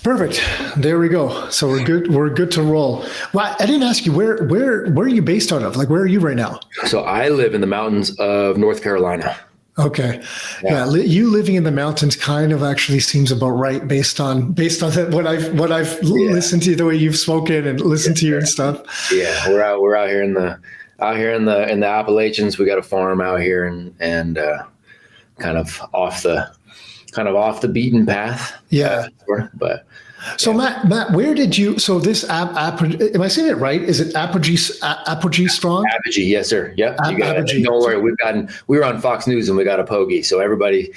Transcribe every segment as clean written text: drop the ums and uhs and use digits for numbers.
Perfect. There we go. So we're good. We're good to roll. Well, I didn't ask you where are you based out of? Like, where are you right now? So I live in the mountains of North Carolina. Okay. Yeah. You living in the mountains kind of actually seems about right based on what I've listened to, the way you've spoken and listened to you and stuff. Yeah. We're out here in the Appalachians. We got a farm out here and kind of off the beaten path. Yeah. But so Matt, where did you? So this am I saying it right? Is it Apogee Strong? Apogee, yes, sir. Yep. Apogee. Don't worry. We were on Fox News and we got Apogee. So everybody.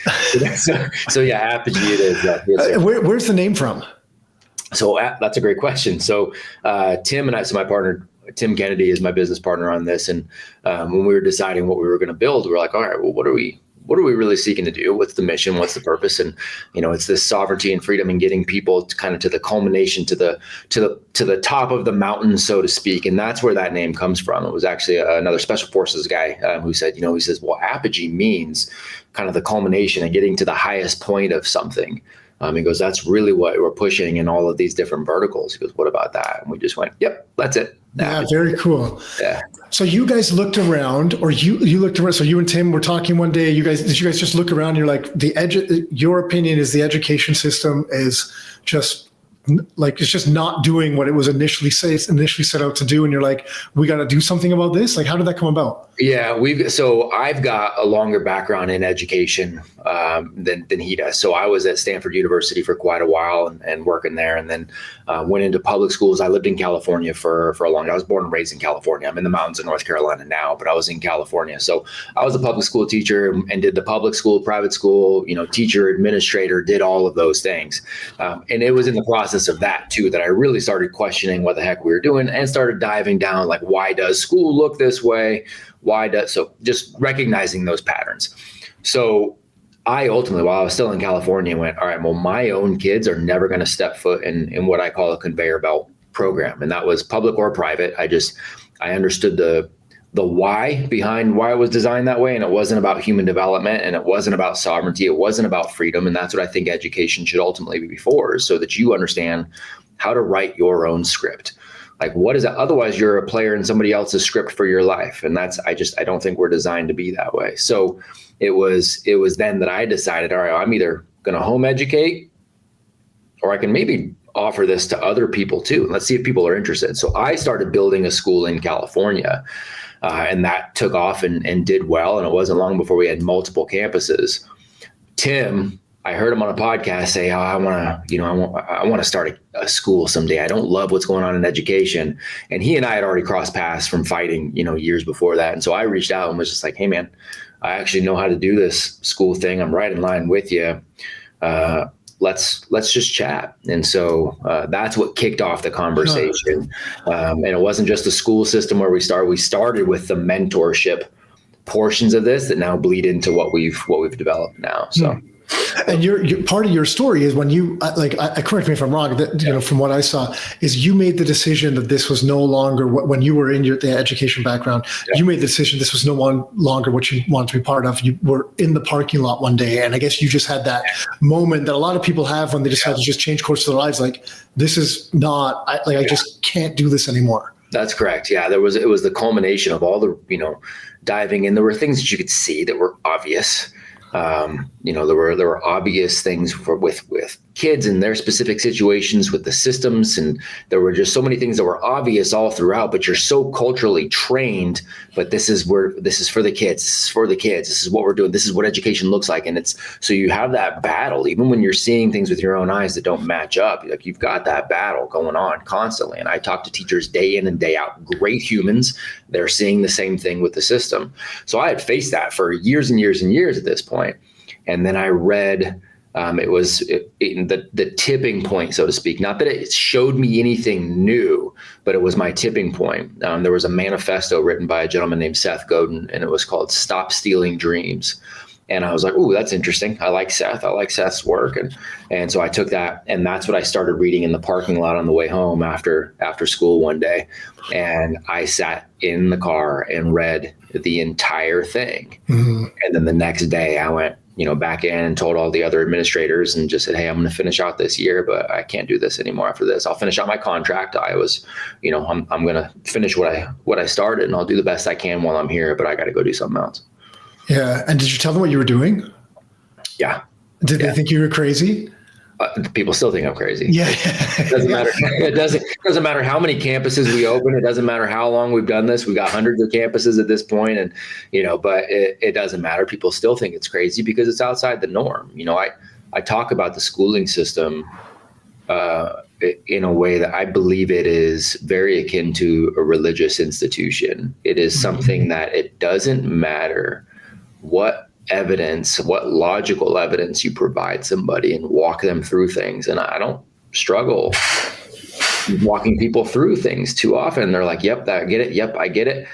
so yeah, Apogee it is. Yes, where's the name from? So that's a great question. So Tim and I, so my partner Tim Kennedy is my business partner on this, and when we were deciding what we were going to build, we were like, all right, well, what are we really seeking to do? What's the mission? What's the purpose? And, it's this sovereignty and freedom and getting people to kind of to the culmination, to the top of the mountain, so to speak. And that's where that name comes from. It was actually another special forces guy who said, he says, well, apogee means kind of the culmination and getting to the highest point of something. He goes, that's really what we're pushing in all of these different verticals. He goes, what about that? And we just went, yep, that's it. Yeah, very cool. Yeah. So you guys looked around, or you looked around. So you and Tim were talking one day. Did you guys just look around? You're like, your opinion is the education system is just like, it's just not doing what it was initially set out to do. And you're like, we got to do something about this. Like, how did that come about? Yeah, so I've got a longer background in education than he does. So I was at Stanford University for quite a while and working there, and then went into public schools. I lived in California for a long time. I was born and raised in California. I'm in the mountains of North Carolina now, but I was in California. So I was a public school teacher and did the public school, private school, teacher, administrator, did all of those things. And it was in the process of that too that I really started questioning what the heck we were doing and started diving down, like, why does school look this way? So just recognizing those patterns. So I ultimately, while I was still in California, went, all right, well, my own kids are never going to step foot in what I call a conveyor belt program. And that was public or private. I understood the why behind why it was designed that way. And it wasn't about human development, and it wasn't about sovereignty. It wasn't about freedom. And that's what I think education should ultimately be for, so that you understand how to write your own script. Like, what is that? Otherwise, you're a player in somebody else's script for your life. And I don't think we're designed to be that way. So it was then that I decided, all right, I'm either going to home educate, or I can maybe offer this to other people too. Let's see if people are interested. So I started building a school in California, and that took off and did well. And it wasn't long before we had multiple campuses. Tim, I heard him on a podcast say, I want to start a school someday. I don't love what's going on in education. And he and I had already crossed paths from fighting, years before that. And so I reached out and was just like, hey man, I actually know how to do this school thing. I'm right in line with you. Let's just chat. And so that's what kicked off the conversation. And it wasn't just the school system where we started with the mentorship portions of this that now bleed into what we've developed now. So. And your part of your story is when you correct me if I'm wrong, that from what I saw, is you made the decision that this was no longer when you were in the education background. Yeah. You made the decision this was no longer what you wanted to be part of. You were in the parking lot one day, and I guess you just had that moment that a lot of people have when they decide to just change course of their lives. Like, this is not. I just can't do this anymore. That's correct. Yeah, it was the culmination of all the diving in. There were things that you could see that were obvious. There were obvious things with kids and their specific situations with the systems. And there were just so many things that were obvious all throughout, but you're so culturally trained, but this is for the kids. This is for the kids. This is what we're doing. This is what education looks like. And so you have that battle, even when you're seeing things with your own eyes that don't match up, like you've got that battle going on constantly. And I talk to teachers day in and day out, great humans. They're seeing the same thing with the system. So I had faced that for years and years and years at this point. And then I read, it was the tipping point, so to speak. Not that it showed me anything new, but it was my tipping point. There was a manifesto written by a gentleman named Seth Godin, and it was called Stop Stealing Dreams. And I was like, ooh, that's interesting. I like Seth. I like Seth's work. And so I took that, and that's what I started reading in the parking lot on the way home after school one day. And I sat in the car and read the entire thing. Mm-hmm. And then the next day I went, back in and told all the other administrators and just said, hey, I'm going to finish out this year, but I can't do this anymore after this. I'll finish out my contract. I was, I'm going to finish what I started, and I'll do the best I can while I'm here, but I got to go do something else. Yeah. And did you tell them what you were doing? Yeah. Did they think you were crazy? People still think I'm crazy. Yeah. It doesn't matter. It doesn't matter how many campuses we open. It doesn't matter how long we've done this. We've got hundreds of campuses at this point, and but it doesn't matter. People still think it's crazy because it's outside the norm. I talk about the schooling system in a way that I believe it is very akin to a religious institution. It is something that it doesn't matter what logical evidence you provide somebody and walk them through things. And I don't struggle walking people through things too often. They're like, yep, I get it. Yep, I get it.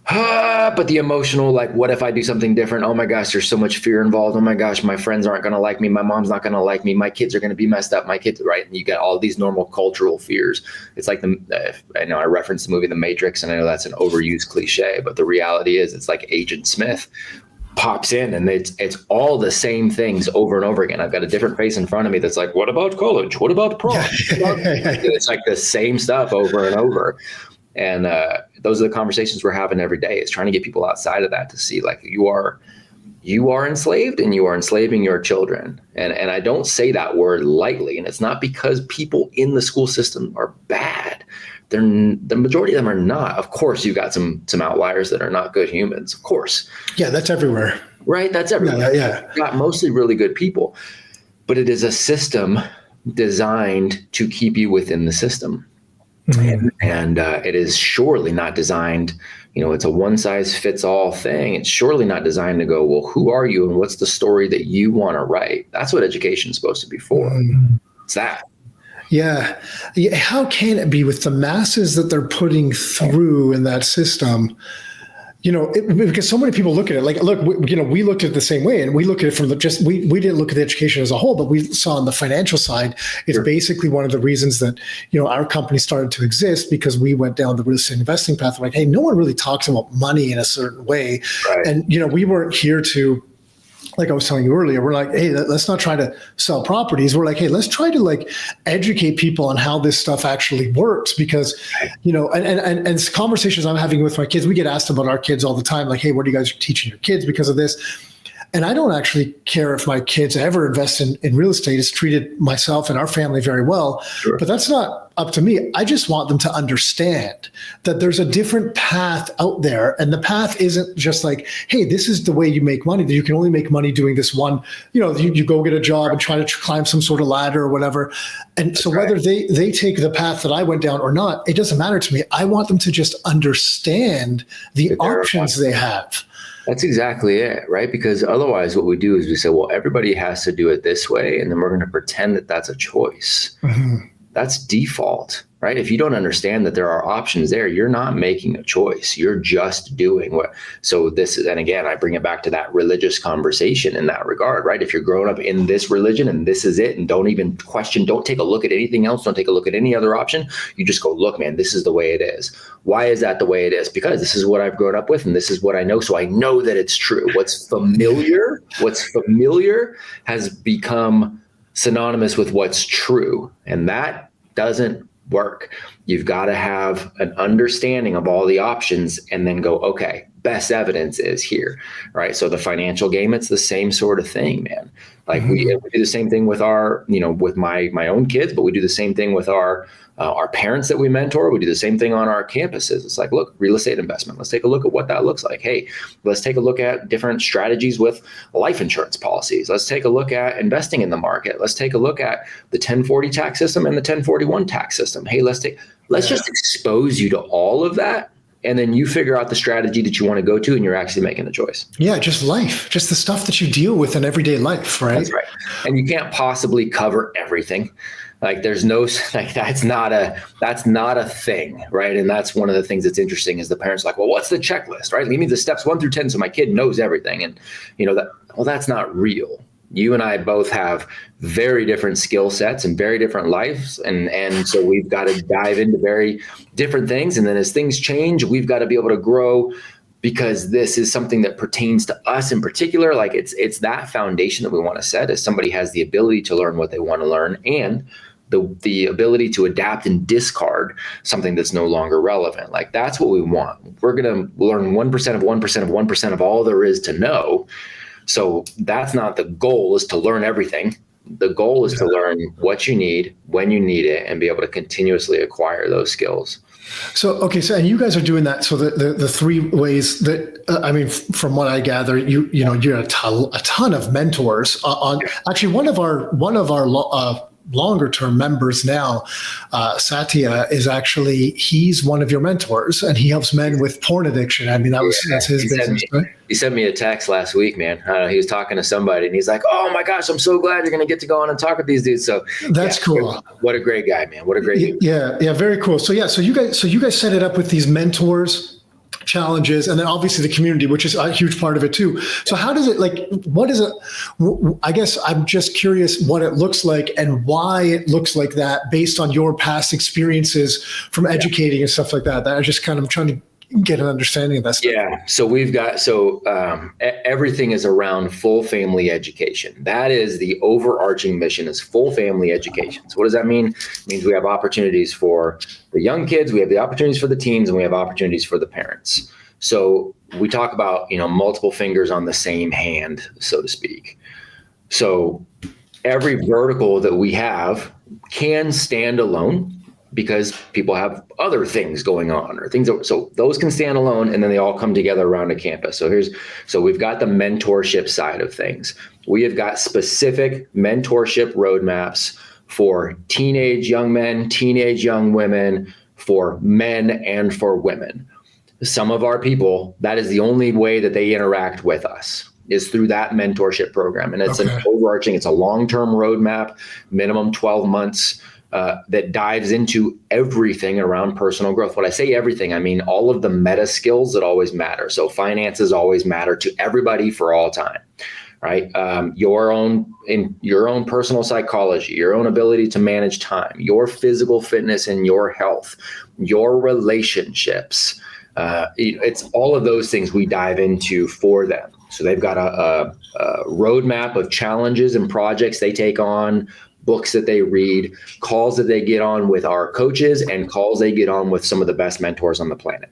But the emotional, like, what if I do something different? Oh my gosh, there's so much fear involved. Oh my gosh, my friends aren't going to like me. My mom's not going to like me. My kids are going to be messed up. My kids, right? And you get all these normal cultural fears. It's like I know I referenced the movie The Matrix, and I know that's an overused cliche, but the reality is it's like Agent Smith pops in and it's all the same things over and over again. I've got a different face in front of me that's like, what about college? What about prom? It's like the same stuff over and over. And those are the conversations we're having every day, is trying to get people outside of that to see, like, you are enslaved and you are enslaving your children. And I don't say that word lightly. And it's not because people in the school system are bad. The majority of them are not. Of course, you've got some outliers that are not good humans. Of course. Yeah, that's everywhere. Right? That's everywhere. Yeah. You've got mostly really good people. But it is a system designed to keep you within the system. Mm-hmm. And it is surely not designed, it's a one-size-fits-all thing. It's surely not designed to go, well, who are you and what's the story that you want to write? That's what education is supposed to be for. Mm-hmm. It's that. Yeah. How can it be with the masses that they're putting through in that system? Because so many people look at it like, look, we looked at it the same way, and we look at it from we didn't look at the education as a whole, but we saw on the financial side, it's sure. Basically one of the reasons that, our company started to exist, because we went down the real estate investing path. We're like, hey, no one really talks about money in a certain way. Right. And, we weren't here to, like I was telling you earlier, we're like, hey, let's not try to sell properties. We're like, hey, let's try to educate people on how this stuff actually works, because, and conversations I'm having with my kids, we get asked about our kids all the time. Like, hey, what are you guys teaching your kids because of this? And I don't actually care if my kids ever invest in real estate. It's treated myself and our family very well, sure. But that's not up to me. I just want them to understand that there's a different path out there. And the path isn't just like, hey, this is the way you make money, that you can only make money doing this one, you go get a job and try to climb some sort of ladder or whatever. And that's so right. Whether they take the path that I went down or not, it doesn't matter to me. I want them to just understand the options they have. That's exactly it, right? Because otherwise what we do is we say, well, everybody has to do it this way, and then we're going to pretend that that's a choice. Mm-hmm. That's default, right? If you don't understand that there are options there, you're not making a choice. You're just doing what. So this is, and again, I bring it back to that religious conversation in that regard, right? If you're growing up in this religion and this is it, and don't even question, don't take a look at anything else, don't take a look at any other option. You just go, look, man, this is the way it is. Why is that the way it is? Because this is what I've grown up with, and this is what I know. So I know that it's true. What's familiar has become synonymous with what's true. And that doesn't work. You've got to have an understanding of all the options and then go, okay, best evidence is here, right? So the financial game, it's the same sort of thing, man. Like we do the same thing with our, with my own kids, but we do the same thing with our parents that we mentor. We do the same thing on our campuses. It's like, look, real estate investment. Let's take a look at what that looks like. Hey, let's take a look at different strategies with life insurance policies. Let's take a look at investing in the market. Let's take a look at the 1040 tax system and the 1041 tax system. Hey, let's just expose you to all of that. And then you figure out the strategy that you want to go to, and you're actually making the choice. Yeah, just life, just the stuff that you deal with in everyday life, right? That's right. And you can't possibly cover everything. Like there's no, like that's not a thing, right? And that's one of the things that's interesting is the parents are like, well, what's the checklist, right? Leave me the steps 1 through 10 so my kid knows everything. And that's not real. You and I both have very different skill sets and very different lives. And so we've got to dive into very different things. And then as things change, we've got to be able to grow because this is something that pertains to us in particular. Like it's that foundation that we want to set as somebody has the ability to learn what they want to learn and the ability to adapt and discard something that's no longer relevant. Like that's what we want. We're going to learn 1% of 1% of 1% of all there is to know. So that's not the goal, is to learn everything. The goal is to learn what you need, when you need it, and be able to continuously acquire those skills. So, okay. So, and you guys are doing that. So the three ways that, I mean, from what I gather, you're a ton of mentors on actually one of our longer term members now, Satya, is actually, he's one of your mentors and he helps men with porn addiction. I mean, that's his business, right? He sent me a text last week, man. He was talking to somebody and he's like, "Oh my gosh, I'm so glad you're going to get to go on and talk with these dudes." So that's cool. What a great guy, man. What a great dude. Yeah. Very cool. So you guys set it up with these mentors, challenges, and then obviously the community, which is a huge part of it too. So how does it, like, what is it? I guess I'm just curious what it looks like and why it looks like that based on your past experiences from educating and stuff like that. That I just kind of trying to get an understanding of that stuff. Yeah. So we've got, everything is around full family education. That is the overarching mission, is full family education. So what does that mean? It means we have opportunities for the young kids, we have the opportunities for the teens, and we have opportunities for the parents. So we talk about, multiple fingers on the same hand, so to speak. So every vertical that we have can stand alone, because people have other things going on or so those can stand alone, and then they all come together around a campus. So we've got the mentorship side of things. We have got specific mentorship roadmaps for teenage young men, teenage young women, for men and for women. Some of our people, that is the only way that they interact with us, is through that mentorship program. And it's an overarching, it's a long-term roadmap, minimum 12 months, that dives into everything around personal growth. When I say everything, I mean all of the meta skills that always matter. So finances always matter to everybody for all time, right? Your own personal psychology, your own ability to manage time, your physical fitness and your health, your relationships. It's all of those things we dive into for them. So they've got a roadmap of challenges and projects they take on, books that they read, calls that they get on with our coaches, and calls they get on with some of the best mentors on the planet,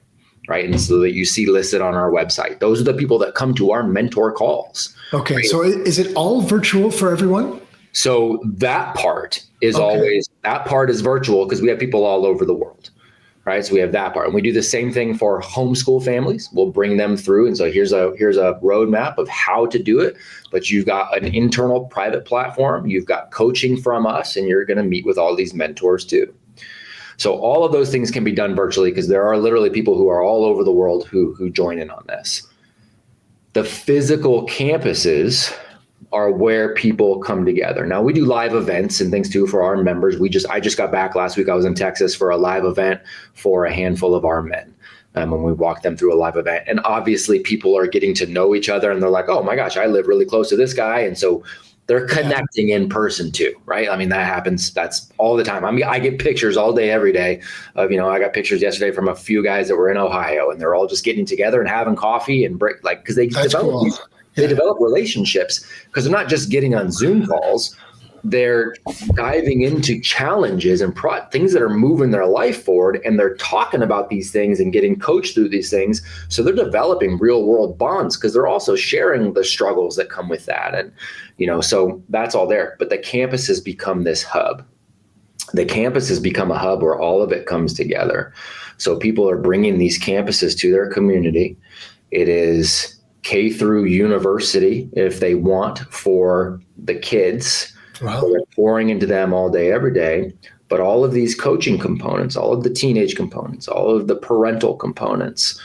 right? And so that you see listed on our website. Those are the people that come to our mentor calls. Okay. Right? So is it all virtual for everyone? So that part is that part is virtual because we have people all over the world, right? So we have that part. And we do the same thing for homeschool families. We'll bring them through. And so here's a roadmap of how to do it. But you've got an internal private platform. You've got coaching from us, and you're going to meet with all these mentors too. So all of those things can be done virtually because there are literally people who are all over the world who join in on this. The physical campuses are where people come together. Now we do live events and things too for our members. I just got back last week. I was in Texas for a live event for a handful of our men. When we walk them through a live event, and obviously people are getting to know each other, and they're like, "Oh my gosh, I live really close to this guy," and so they're connecting in person too, right? I mean, that happens. That's all the time. I mean, I get pictures all day, every day of, I got pictures yesterday from a few guys that were in Ohio, and they're all just getting together and having coffee and because they develop relationships, because they're not just getting on Zoom calls. They're diving into challenges and things that are moving their life forward, and they're talking about these things and getting coached through these things. So they're developing real world bonds because they're also sharing the struggles that come with that. And, so that's all there. But the campus has become this hub. The campus has become a hub where all of it comes together. So people are bringing these campuses to their community. It is K through university, if they want, for the kids. Wow. So they're pouring into them all day, every day. But all of these coaching components, all of the teenage components, all of the parental components,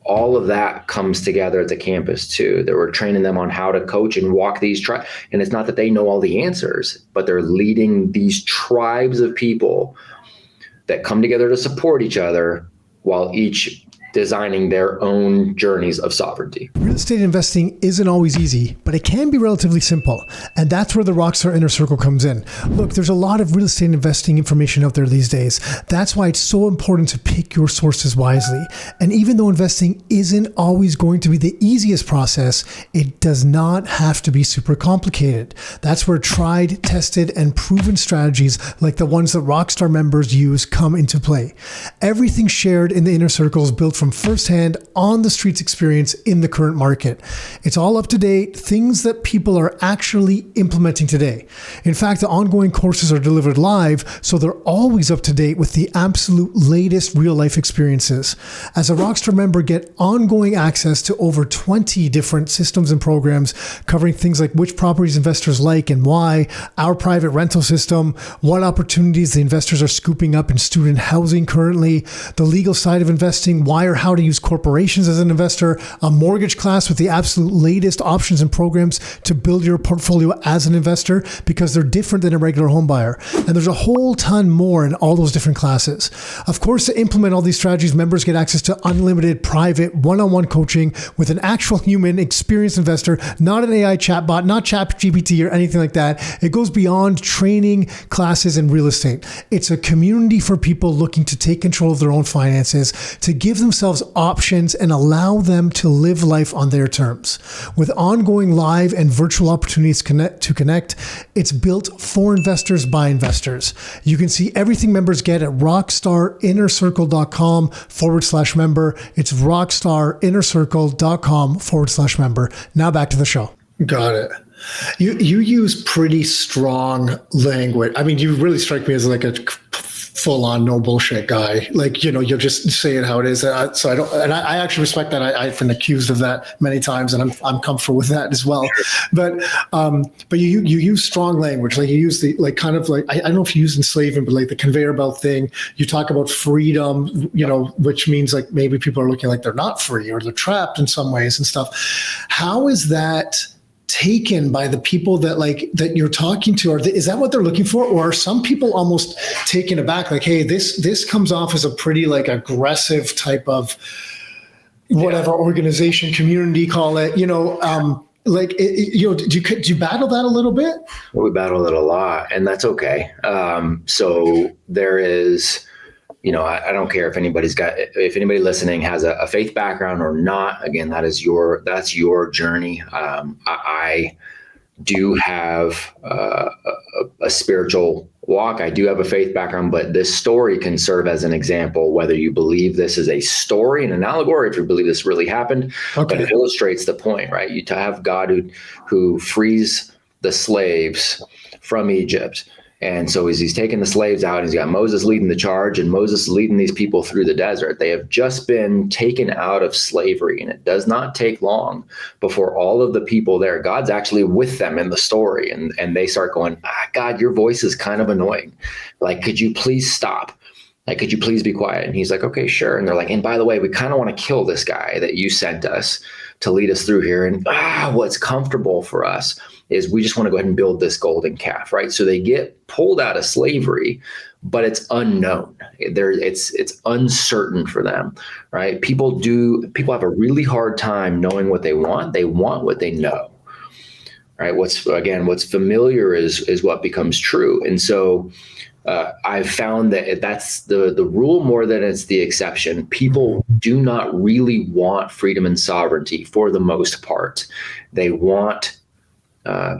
all of that comes together at the campus too. That we're training them on how to coach and walk these and it's not that they know all the answers, but they're leading these tribes of people that come together to support each other, while each designing their own journeys of sovereignty. Real estate investing isn't always easy, but it can be relatively simple. And that's where the Rockstar Inner Circle comes in. Look, there's a lot of real estate investing information out there these days. That's why it's so important to pick your sources wisely. And even though investing isn't always going to be the easiest process, it does not have to be super complicated. That's where tried, tested, and proven strategies like the ones that Rockstar members use come into play. Everything shared in the Inner Circle is built from firsthand on the streets experience in the current market. It's all up to date, things that people are actually implementing today. In fact, the ongoing courses are delivered live, so they're always up to date with the absolute latest real life experiences. As a Rockstar member, get ongoing access to over 20 different systems and programs covering things like which properties investors like and why, our private rental system, what opportunities the investors are scooping up in student housing currently, the legal side of investing, why or how to use corporations as an investor, a mortgage class with the absolute latest options and programs to build your portfolio as an investor because they're different than a regular home buyer. And there's a whole ton more in all those different classes. Of course, to implement all these strategies, members get access to unlimited private one-on-one coaching with an actual human experienced investor, not an AI chatbot, not ChatGPT or anything like that. It goes beyond training classes in real estate. It's a community for people looking to take control of their own finances, to give themselves options and allow them to live life on their terms. With ongoing live and virtual opportunities to connect, it's built for investors by investors. You can see everything members get at rockstarinnercircle.com/member. It's rockstarinnercircle.com/member. Now back to the show. Got it. You use pretty strong language. I mean, you really strike me as like a full-on no bullshit guy. Like, you'll just say it how it is. So I don't, and I actually respect that. I've been accused of that many times, and I'm comfortable with that as well. But you use strong language. Like you use the, like, kind of like, I don't know if you use enslavement, but like the conveyor belt thing. You talk about freedom, which means like maybe people are looking like they're not free or they're trapped in some ways and stuff. How is that taken by the people that you're talking to? Is that what they're looking for? Or are some people almost taken aback? Like, hey, this comes off as a pretty like aggressive type of whatever organization, community, call it, do you battle that a little bit? Well, we battle it a lot, and that's okay. So there is, I don't care if anybody listening has a faith background or not. Again, that's your journey. I do have a spiritual walk. I do have a faith background, but this story can serve as an example, whether you believe this is a story and an allegory, if you believe this really happened. Okay. But it illustrates the point, right? You have God who frees the slaves from Egypt. And so he's taking the slaves out, and he's got Moses leading the charge, and Moses leading these people through the desert. They have just been taken out of slavery, and it does not take long before all of the people there, God's actually with them in the story. And they start going, God, your voice is kind of annoying. Like, could you please stop? Like, could you please be quiet? And he's like, okay, sure. And they're like, and by the way, we kind of want to kill this guy that you sent us to lead us through here. And what's comfortable for us is we just want to go ahead and build this golden calf, right? So they get pulled out of slavery, but it's unknown. It's uncertain for them, right? People have a really hard time knowing what they want. They want what they know, right? What's familiar is what becomes true. And so I've found that that's the rule more than it's the exception. People do not really want freedom and sovereignty for the most part. They want,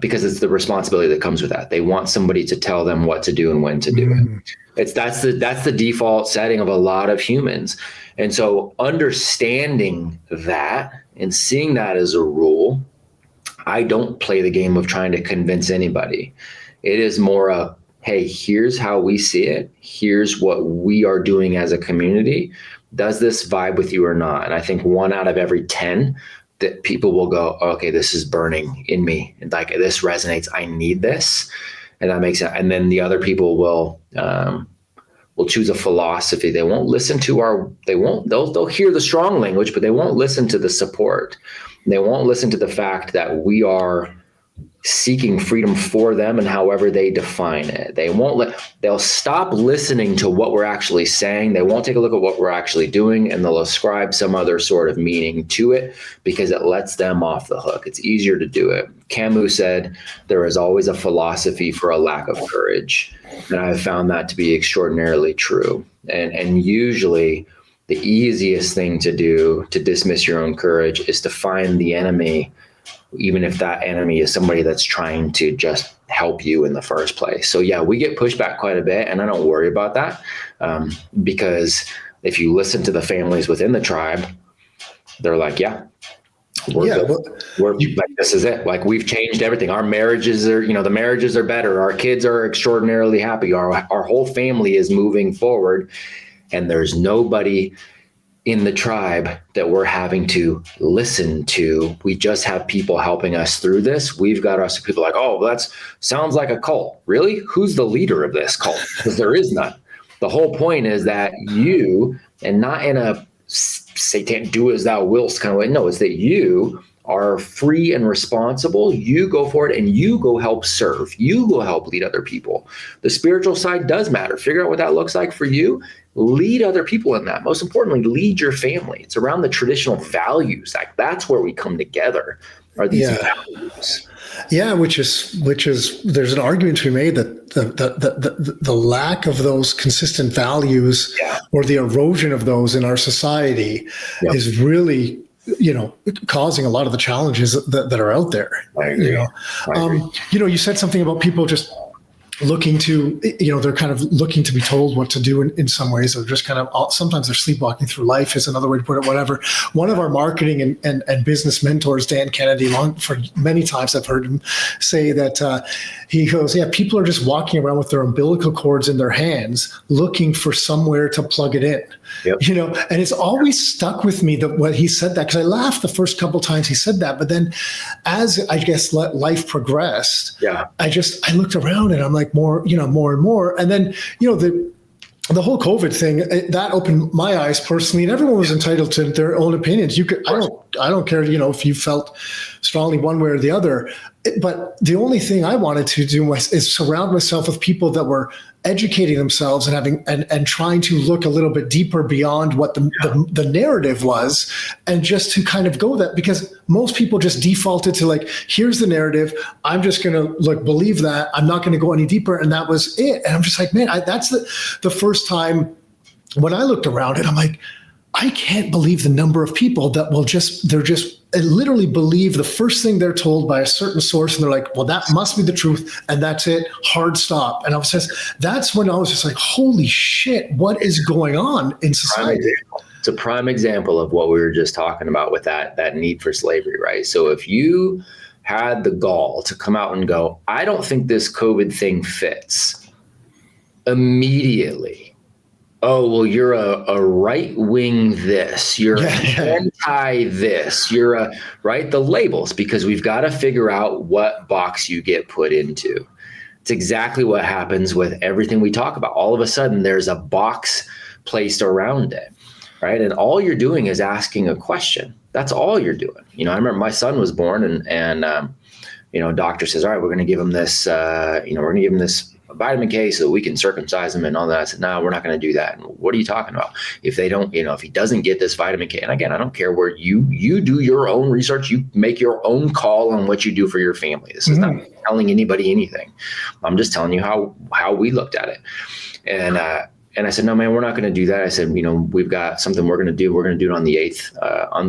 because it's the responsibility that comes with that. They want somebody to tell them what to do and when to do it. That's the default setting of a lot of humans. And so understanding that and seeing that as a rule, I don't play the game of trying to convince anybody. It is more a, hey, here's how we see it. Here's what we are doing as a community. Does this vibe with you or not? And I think 1 out of every 10 that people will go, okay, this is burning in me. And like, this resonates. I need this. And that makes sense. And then the other people will choose a philosophy. They won't listen to they'll hear the strong language, but they won't listen to the support. They won't listen to the fact that we are seeking freedom for them and however they define it. They'll stop listening to what we're actually saying. They won't take a look at what we're actually doing, and they'll ascribe some other sort of meaning to it because it lets them off the hook. It's easier to do it. Camus said, there is always a philosophy for a lack of courage. And I've found that to be extraordinarily true. And usually the easiest thing to do to dismiss your own courage is to find the enemy, even if that enemy is somebody that's trying to just help you in the first place. So yeah, we get pushed back quite a bit, and I don't worry about that because if you listen to the families within the tribe, they're like, yeah, we're like, this is it. Like, we've changed everything. Our marriages are, the marriages are better. Our kids are extraordinarily happy. Our whole family is moving forward, and there's nobody in the tribe that we're having to listen to. We just have people helping us through this. We've got us people like, oh, that sounds like a cult. Really? Who's the leader of this cult? Because there is none. The whole point is that you, and not in a Satan do as thou wilt kind of way. No, it's that you are free and responsible. You go for it and you go help serve. You go help lead other people. The spiritual side does matter. Figure out what that looks like for you. Lead other people in that. Most importantly, lead your family. It's around the traditional values. Like, that's where we come together, are these values. Yeah, which is there's an argument to be made that the lack of those consistent values or the erosion of those in our society is really, causing a lot of the challenges that are out there. I agree. You said something about people just looking to, they're kind of looking to be told what to do in some ways, or just kind of, sometimes they're sleepwalking through life is another way to put it, whatever. One of our marketing and business mentors, Dan Kennedy, for many times I've heard him say that he goes, people are just walking around with their umbilical cords in their hands looking for somewhere to plug it in. Yep. And it's always stuck with me that when he said that, because I laughed the first couple of times he said that, but then as I guess life progressed, I looked around and I'm like, more and more. And then, the whole COVID thing, that opened my eyes personally, and everyone was entitled to their own opinions. I don't care, if you felt strongly one way or the other, but the only thing I wanted to do is surround myself with people that were educating themselves and having and trying to look a little bit deeper beyond what the narrative was, and just to kind of go that, because most people just defaulted to like, here's the narrative, I'm just going to believe that, I'm not going to go any deeper, and that was it. And I'm just like, man, that's the first time when I looked around it, I'm like, I can't believe the number of people that literally believe the first thing they're told by a certain source, and they're like, well, that must be the truth, and that's it, hard stop. And that's when I was just like, holy shit, what is going on in society? It's a prime example of what we were just talking about with that need for slavery, right? So if you had the gall to come out and go, I don't think this COVID thing fits, immediately, oh, well, you're a right-wing this, you're anti this, you're right? The labels, because we've got to figure out what box you get put into. It's exactly what happens with everything we talk about. All of a sudden, there's a box placed around it, right? And all you're doing is asking a question. That's all you're doing. I remember my son was born and doctor says, all right, we're going to give him this, we're going to give him this vitamin K so that we can circumcise him and all that. I said, no, we're not going to do that. And what are you talking about? If they don't, if he doesn't get this vitamin K, and again, I don't care where you do your own research, you make your own call on what you do for your family. This is not telling anybody anything. I'm just telling you how we looked at it. And I said, no, man, we're not going to do that. I said, we've got something we're going to do. We're going to do it on the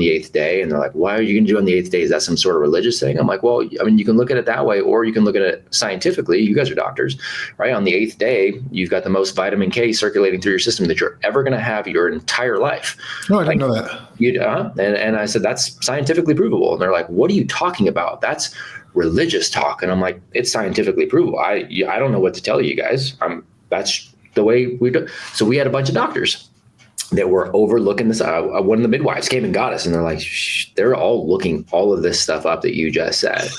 eighth day. And they're like, why are you going to do it on the eighth day? Is that some sort of religious thing? I'm like, well, I mean, you can look at it that way, or you can look at it scientifically. You guys are doctors, right? On the eighth day, you've got the most vitamin K circulating through your system that you're ever going to have your entire life. No, I didn't know that. And I said, that's scientifically provable. And they're like, what are you talking about? That's religious talk. And I'm like, it's scientifically provable. I don't know what to tell you guys. That's the way we do. So we had a bunch of doctors that were overlooking this. One of the midwives came and got us, and they're like, they're all looking all of this stuff up that you just said.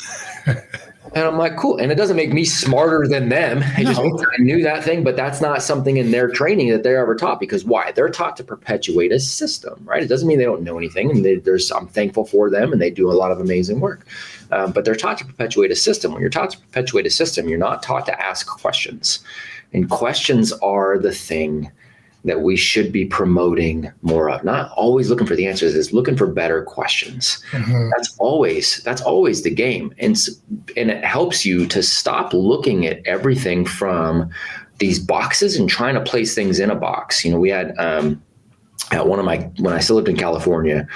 And I'm like, cool. And it doesn't make me smarter than them. It just means I knew that thing, but that's not something in their training that they're ever taught. Because why? They're taught to perpetuate a system, right? It doesn't mean they don't know anything. And I'm thankful for them, and they do a lot of amazing work. But they're taught to perpetuate a system. When you're taught to perpetuate a system, you're not taught to ask questions. And questions are the thing that we should be promoting more of. Not always looking for the answers, is looking for better questions. Mm-hmm. That's always the game. And it helps you to stop looking at everything from these boxes and trying to place things in a box. We had at when I still lived in California,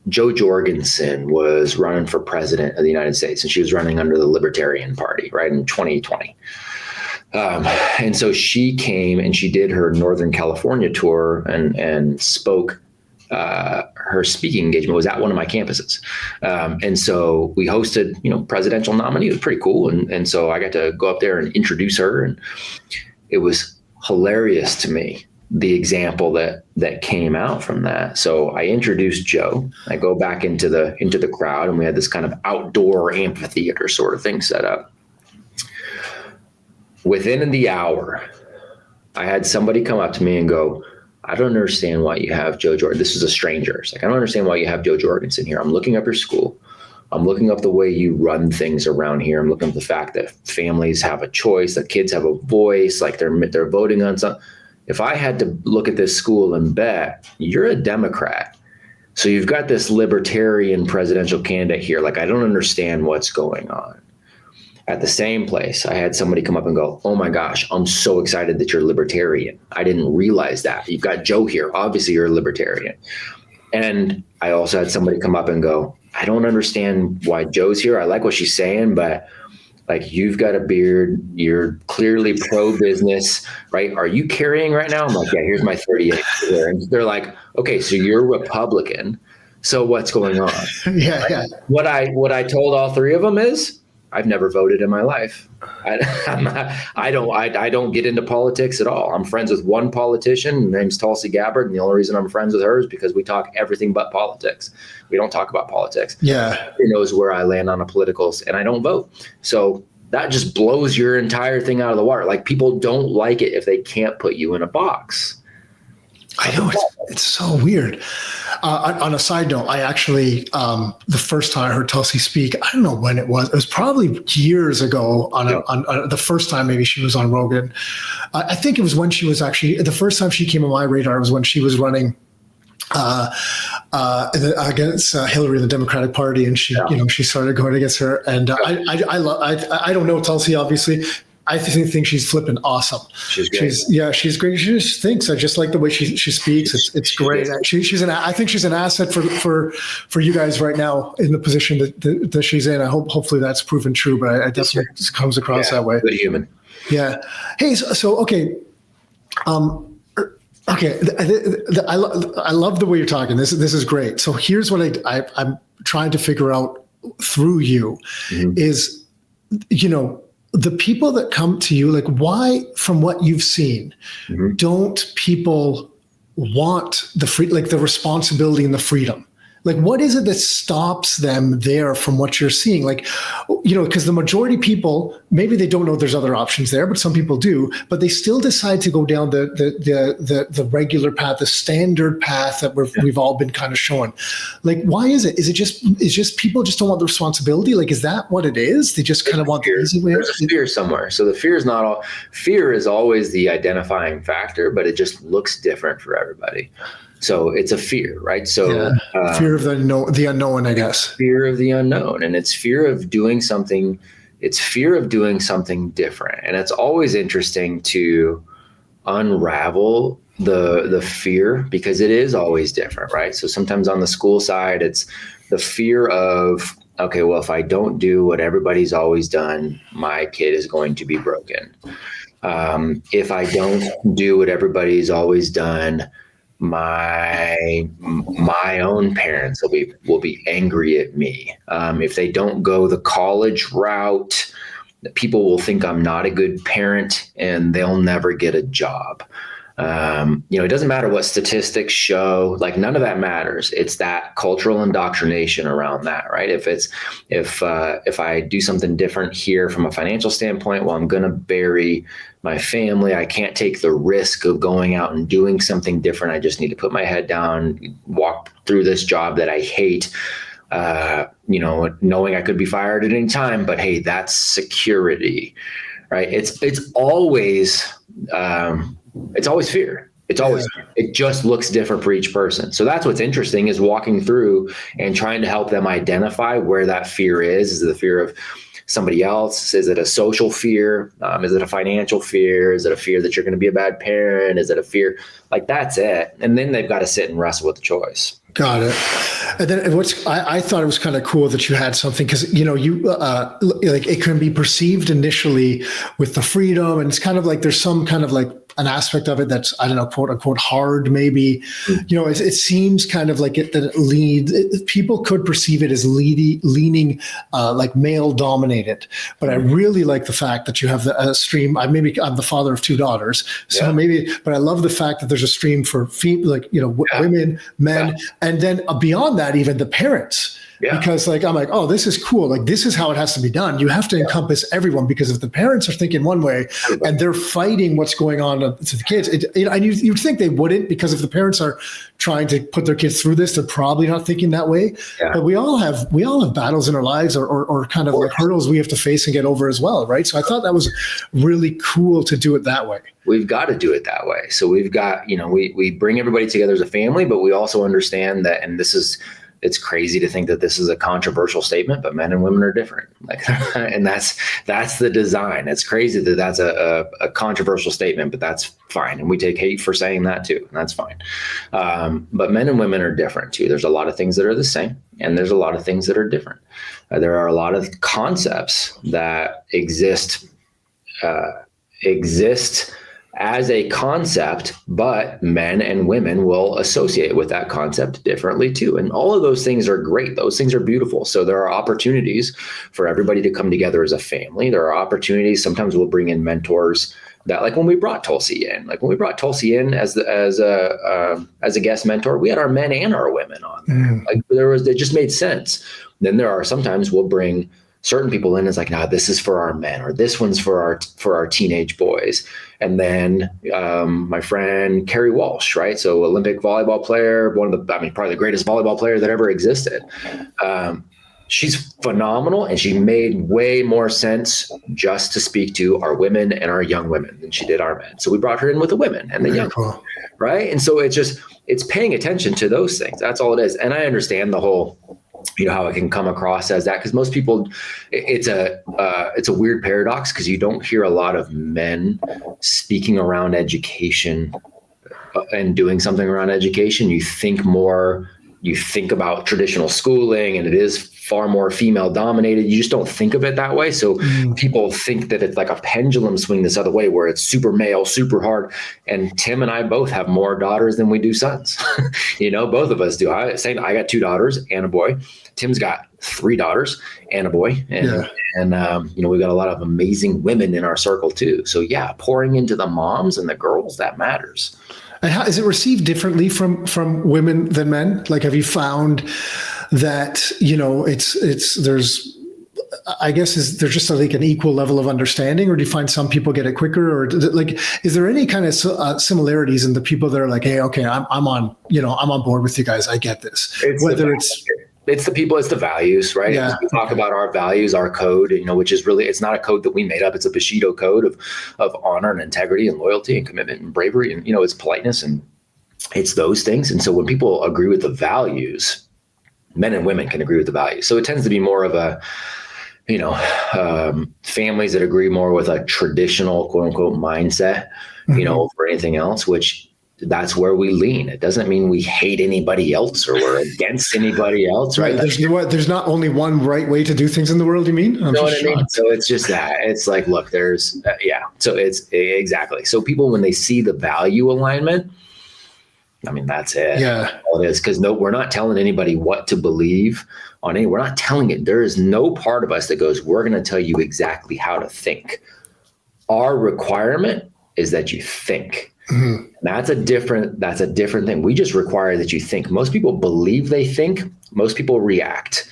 Jo Jorgensen was running for president of the United States, and she was running under the Libertarian Party, right, in 2020. And so she came and she did her Northern California tour and spoke. Her speaking engagement was at one of my campuses. And so we hosted, presidential nominee. It was pretty cool. And so I got to go up there and introduce her. And it was hilarious to me, the example that came out from that. So I introduced Jo. I go back into the crowd, and we had this kind of outdoor amphitheater sort of thing set up. Within the hour, I had somebody come up to me and go, I don't understand why you have Jo Jorgensen. This is a stranger. It's like, I don't understand why you have Jo Jorgensen here. I'm looking up your school. I'm looking up the way you run things around here. I'm looking at the fact that families have a choice, that kids have a voice, like they're voting on something. If I had to look at this school and bet, you're a Democrat. So you've got this libertarian presidential candidate here. Like, I don't understand what's going on. At the same place, I had somebody come up and go, oh my gosh, I'm so excited that you're libertarian. I didn't realize that. You've got Jo here. Obviously, you're a libertarian. And I also had somebody come up and go, I don't understand why Jo's here. I like what she's saying, but like, you've got a beard. You're clearly pro-business, right? Are you carrying right now? I'm like, yeah, here's my 38. And they're like, okay, so you're Republican. So what's going on? Yeah. What I told all three of them is, I've never voted in my life. I don't get into politics at all. I'm friends with one politician. Her name's Tulsi Gabbard, and the only reason I'm friends with her is because we talk everything but politics. We don't talk about politics. Yeah, she knows where I land on the politicals, and I don't vote. So that just blows your entire thing out of the water. Like, people don't like it if they can't put you in a box. I know, it's so weird. On a side note, I actually, the first time I heard Tulsi speak, I don't know when it was probably years ago on the first time maybe she was on Rogan. I think it was when she was actually, the first time she came on my radar was when she was running against Hillary in the Democratic Party, and she, she started going against her. And I don't know Tulsi, obviously. I think she's flipping awesome. She's great. She's great. She just thinks. I just like the way she speaks. It's great. I think she's an asset for you guys right now in the position that she's in. Hopefully that's proven true, but I definitely comes across that way. Good human. Yeah. Hey, so okay. Okay. I love the way you're talking. This is great. So here's what I'm trying to figure out through you is, the people that come to you, like, why, from what you've seen, don't people want the responsibility and the freedom? Like, what is it that stops them there from what you're seeing? Like, because the majority of people, maybe they don't know there's other options there, but some people do, but they still decide to go down the regular path, the standard path that we've all been kind of shown. Like, why is it? Is it just people just don't want the responsibility? Like, is that what it is? They just kind of want the easy way. There's a fear somewhere. So the fear is not all. Fear is always the identifying factor, but it just looks different for everybody. So it's a fear, right? So fear of the unknown, I guess. Fear of the unknown, and it's fear of doing something. It's fear of doing something different, and it's always interesting to unravel the fear, because it is always different, right? So sometimes on the school side, it's the fear of, okay, well, if I don't do what everybody's always done, my kid is going to be broken. If I don't do what everybody's always done, my own parents will be angry at me. If they don't go the college route, people will think I'm not a good parent and they'll never get a job. It doesn't matter what statistics show, like none of that matters. It's that cultural indoctrination around that, right? If I do something different here from a financial standpoint, well, I'm going to bury my family. I can't take the risk of going out and doing something different. I just need to put my head down, walk through this job that I hate, knowing I could be fired at any time, but hey, that's security, right? It's always fear. It's always, it just looks different for each person. So that's what's interesting, is walking through and trying to help them identify where that fear is. Is it the fear of somebody else? Is it a social fear? Is it a financial fear? Is it a fear that you're going to be a bad parent? Is it a fear? Like, that's it. And then they've got to sit and wrestle with the choice. Got it. And then I thought it was kind of cool that you had something, because, like it can be perceived initially with the freedom, and it's kind of like there's some kind of like an aspect of it that's, I don't know, quote unquote hard, maybe. It seems kind of like people could perceive it as leaning like male dominated. But I really like the fact that you have a stream. I'm the father of 2 daughters, so but I love the fact that there's a stream for women, men, and then beyond that, even the parents. Because I'm like, oh, this is cool. Like, this is how it has to be done. You have to encompass everyone, because if the parents are thinking one way and they're fighting what's going on to the kids, and you'd think they wouldn't, because if the parents are trying to put their kids through this, they're probably not thinking that way. But we all have battles in our lives, or kind of like hurdles we have to face and get over as well, right? So I thought that was really cool to do it that way. We've got to do it that way. So we've got, we bring everybody together as a family, but we also understand that, and it's crazy to think that this is a controversial statement, but men and women are different. And that's the design. It's crazy that that's a controversial statement, but that's fine. And we take hate for saying that too. And that's fine. But men and women are different too. There's a lot of things that are the same, and there's a lot of things that are different. There are a lot of concepts that exist as a concept, but men and women will associate with that concept differently too. And all of those things are great. Those things are beautiful. So there are opportunities for everybody to come together as a family. There are opportunities. Sometimes we'll bring in mentors that, like when we brought Tulsi in, as a guest mentor, we had our men and our women on there. It just made sense. Then there are sometimes we'll bring certain people in, is like, no, this is for our men, or this one's for our teenage boys. And then my friend Carrie Walsh, right? So Olympic volleyball player, probably the greatest volleyball player that ever existed. She's phenomenal, and she made way more sense just to speak to our women and our young women than she did our men. So we brought her in with the women and the young, right? And so it's paying attention to those things. That's all it is. And I understand the whole, how it can come across as that, because most people, it's a weird paradox, because you don't hear a lot of men speaking around education and doing something around education. You think about traditional schooling, and it is far more female dominated. You just don't think of it that way. So people think that it's like a pendulum swing this other way, where it's super male, super hard. And Tim and I both have more daughters than we do sons. Both of us do. I got 2 daughters and a boy. Tim's got 3 daughters and a boy. And we've got a lot of amazing women in our circle too. So pouring into the moms and the girls, that matters. And how is it received differently from women than men? Like, have you found that, there's just like an equal level of understanding, or do you find some people get it quicker, or is there any kind of similarities in the people that are like, hey, okay, I'm on board with you guys. I get this. It's the people, it's the values, right? Yeah. We talk about our values, our code, which is really, it's not a code that we made up. It's a Bushido code of honor and integrity and loyalty and commitment and bravery. And, it's politeness, and it's those things. And so when people agree with the values, men and women can agree with the values. So it tends to be more of a, families that agree more with a traditional quote unquote mindset, over anything else, which that's where we lean. It doesn't mean we hate anybody else or we're against anybody else, right? There's not only one right way to do things in the world, you mean? You know what I mean? So it's just that. It's like, look, there's, So it's exactly. So people, when they see the value alignment, that's it. Yeah. All it is. Because we're not telling anybody what to believe on any. We're not telling it. There is no part of us that goes, we're going to tell you exactly how to think. Our requirement is that you think. Mhm. That's a different thing. We just require that you think. Most people believe they think. Most people react.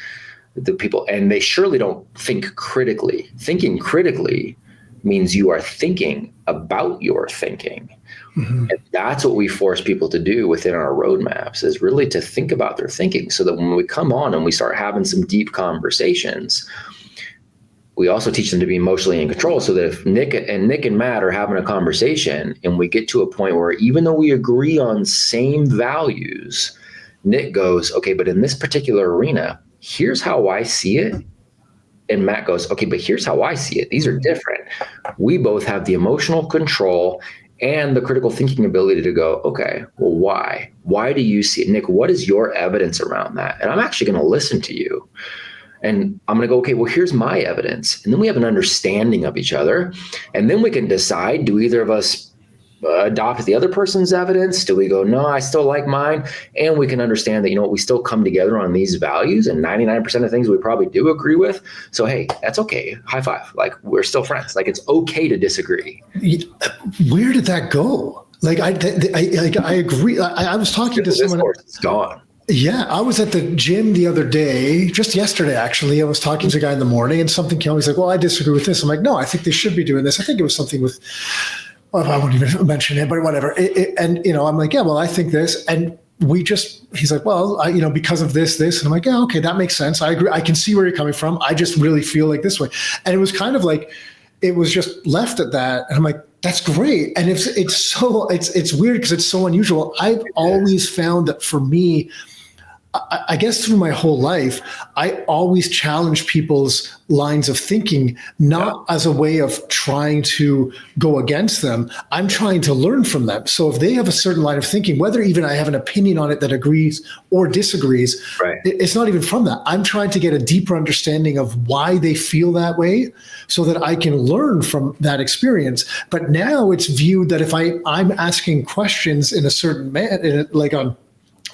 And they surely don't think critically. Thinking critically means you are thinking about your thinking. Mhm. And that's what we force people to do within our roadmaps, is really to think about their thinking, so that when we come on and we start having some deep conversations, we also teach them to be emotionally in control, so that if Nick and Matt are having a conversation and we get to a point where even though we agree on same values, Nick goes, okay, but in this particular arena, here's how I see it. And Matt goes, okay, but here's how I see it. These are different. We both have the emotional control and the critical thinking ability to go, okay, well, why? Why do you see it? Nick, what is your evidence around that? And I'm actually going to listen to you. And I'm going to go, okay, well, here's my evidence. And then we have an understanding of each other. And then we can decide, do either of us adopt the other person's evidence? Do we go, no, I still like mine? And we can understand that, we still come together on these values, and 99% of things we probably do agree with. So, hey, that's okay. High five. Like, we're still friends. Like, it's okay to disagree. Where did that go? Like, I agree. I was talking to someone. It's gone. Yeah, I was at the gym the other day, just yesterday, actually. I was talking to a guy in the morning, and something came up. He's like, well, I disagree with this. I'm like, no, I think they should be doing this. I think it was something with, well, I won't even mention it, but whatever. And I'm like, yeah, well, I think this. And he's like, well, because of this. And I'm like, yeah, okay, that makes sense. I agree. I can see where you're coming from. I just really feel like this way. And it was kind of like, it was just left at that. And I'm like, that's great. And it's weird because it's so unusual. I've always found that for me, I guess through my whole life, I always challenge people's lines of thinking, not as a way of trying to go against them. I'm trying to learn from them. So if they have a certain line of thinking, whether even I have an opinion on it that agrees or disagrees, right, it's not even from that. I'm trying to get a deeper understanding of why they feel that way so that I can learn from that experience. But now it's viewed that if I'm asking questions in a certain manner, like on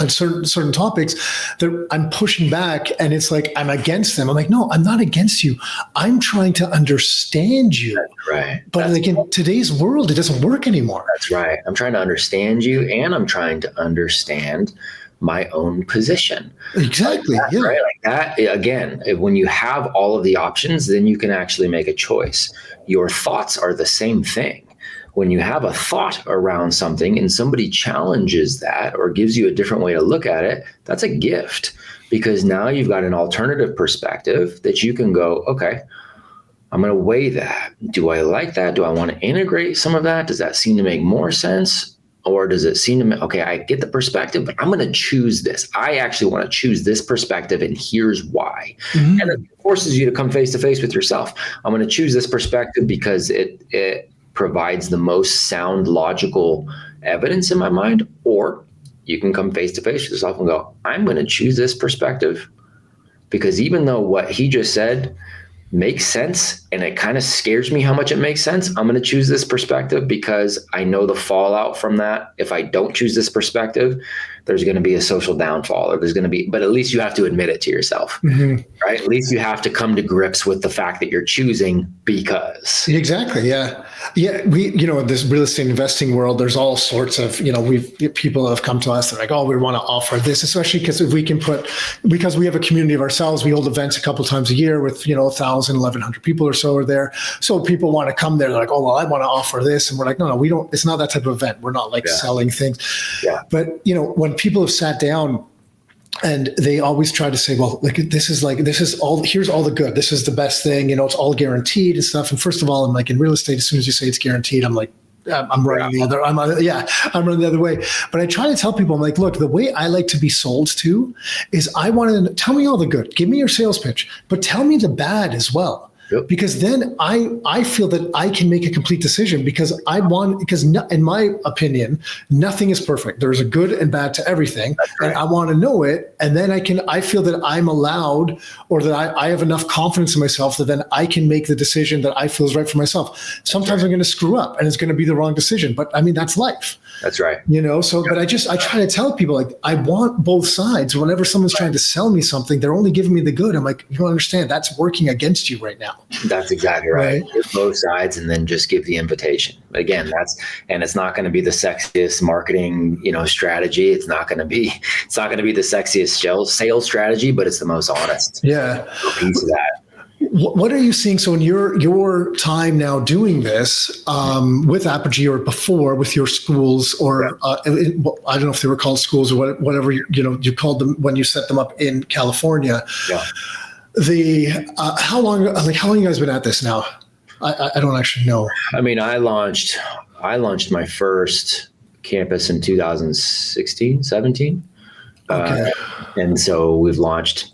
certain topics, that I'm pushing back, and it's like I'm against them. I'm like, no, I'm not against you. I'm trying to understand you. That's right. But like in today's world, it doesn't work anymore. That's right. I'm trying to understand you, and I'm trying to understand my own position. Exactly. Like that, yeah. Right? Like that, again, when you have all of the options, then you can actually make a choice. Your thoughts are the same thing. When you have a thought around something and somebody challenges that or gives you a different way to look at it, that's a gift, because now you've got an alternative perspective that you can go, okay, I'm going to weigh that. Do I like that? Do I want to integrate some of that? Does that seem to make more sense? Or does it seem to me, okay, I get the perspective, but I'm going to choose this. I actually want to choose this perspective, and here's why. Mm-hmm. And it forces you to come face to face with yourself. I'm going to choose this perspective because it provides the most sound, logical evidence in my mind. Or you can come face to face with yourself and go, I'm going to choose this perspective because even though what he just said makes sense and it kind of scares me how much it makes sense, I'm going to choose this perspective because I know the fallout from that. If I don't choose this perspective, there's going to be a social downfall, or there's going to be, but at least you have to admit it to yourself, mm-hmm. right? At least you have to come to grips with the fact that you're choosing because. Exactly. Yeah. Yeah. In this real estate investing world, there's all sorts of, people have come to us. They're like, oh, we want to offer this, especially because if we can because we have a community of ourselves, we hold events a couple times a year with, 1,000, 1,100 people or so are there. So people want to come there. They're like, oh, well, I want to offer this. And we're like, no, we don't, it's not that type of event. We're not like selling things. Yeah. But, when people have sat down and they always try to say, well, here's all the good. This is the best thing, it's all guaranteed and stuff. And first of all, I'm like, in real estate, as soon as you say it's guaranteed, I'm like, I'm running I'm running the other way. But I try to tell people, I'm like, look, the way I like to be sold to is I want to tell me all the good, give me your sales pitch, but tell me the bad as well. Yep. Because then I feel that I can make a complete decision because in my opinion, nothing is perfect. There's a good and bad to everything. Right. And I want to know it. And then I feel that I'm allowed, or that I have enough confidence in myself that then I can make the decision that I feel is right for myself. Sometimes I'm going to screw up and it's going to be the wrong decision, but that's life. That's right. But I try to tell people, like, I want both sides. Whenever someone's trying to sell me something, they're only giving me the good. I'm like, you don't understand. That's working against you right now. now. That's exactly right. Right. Give both sides and then just give the invitation. Again, and it's not going to be the sexiest marketing, strategy. It's not going to be the sexiest sales strategy, but it's the most honest Yeah. piece of that. What are you seeing? So in your time now doing this with Apogee or before with your schools, or I don't know if they were called schools or whatever you called them when you set them up in California. Yeah. How long you guys been at this now? I don't actually know. I mean, I launched my first campus in 2016, 17. Okay. And so we've launched,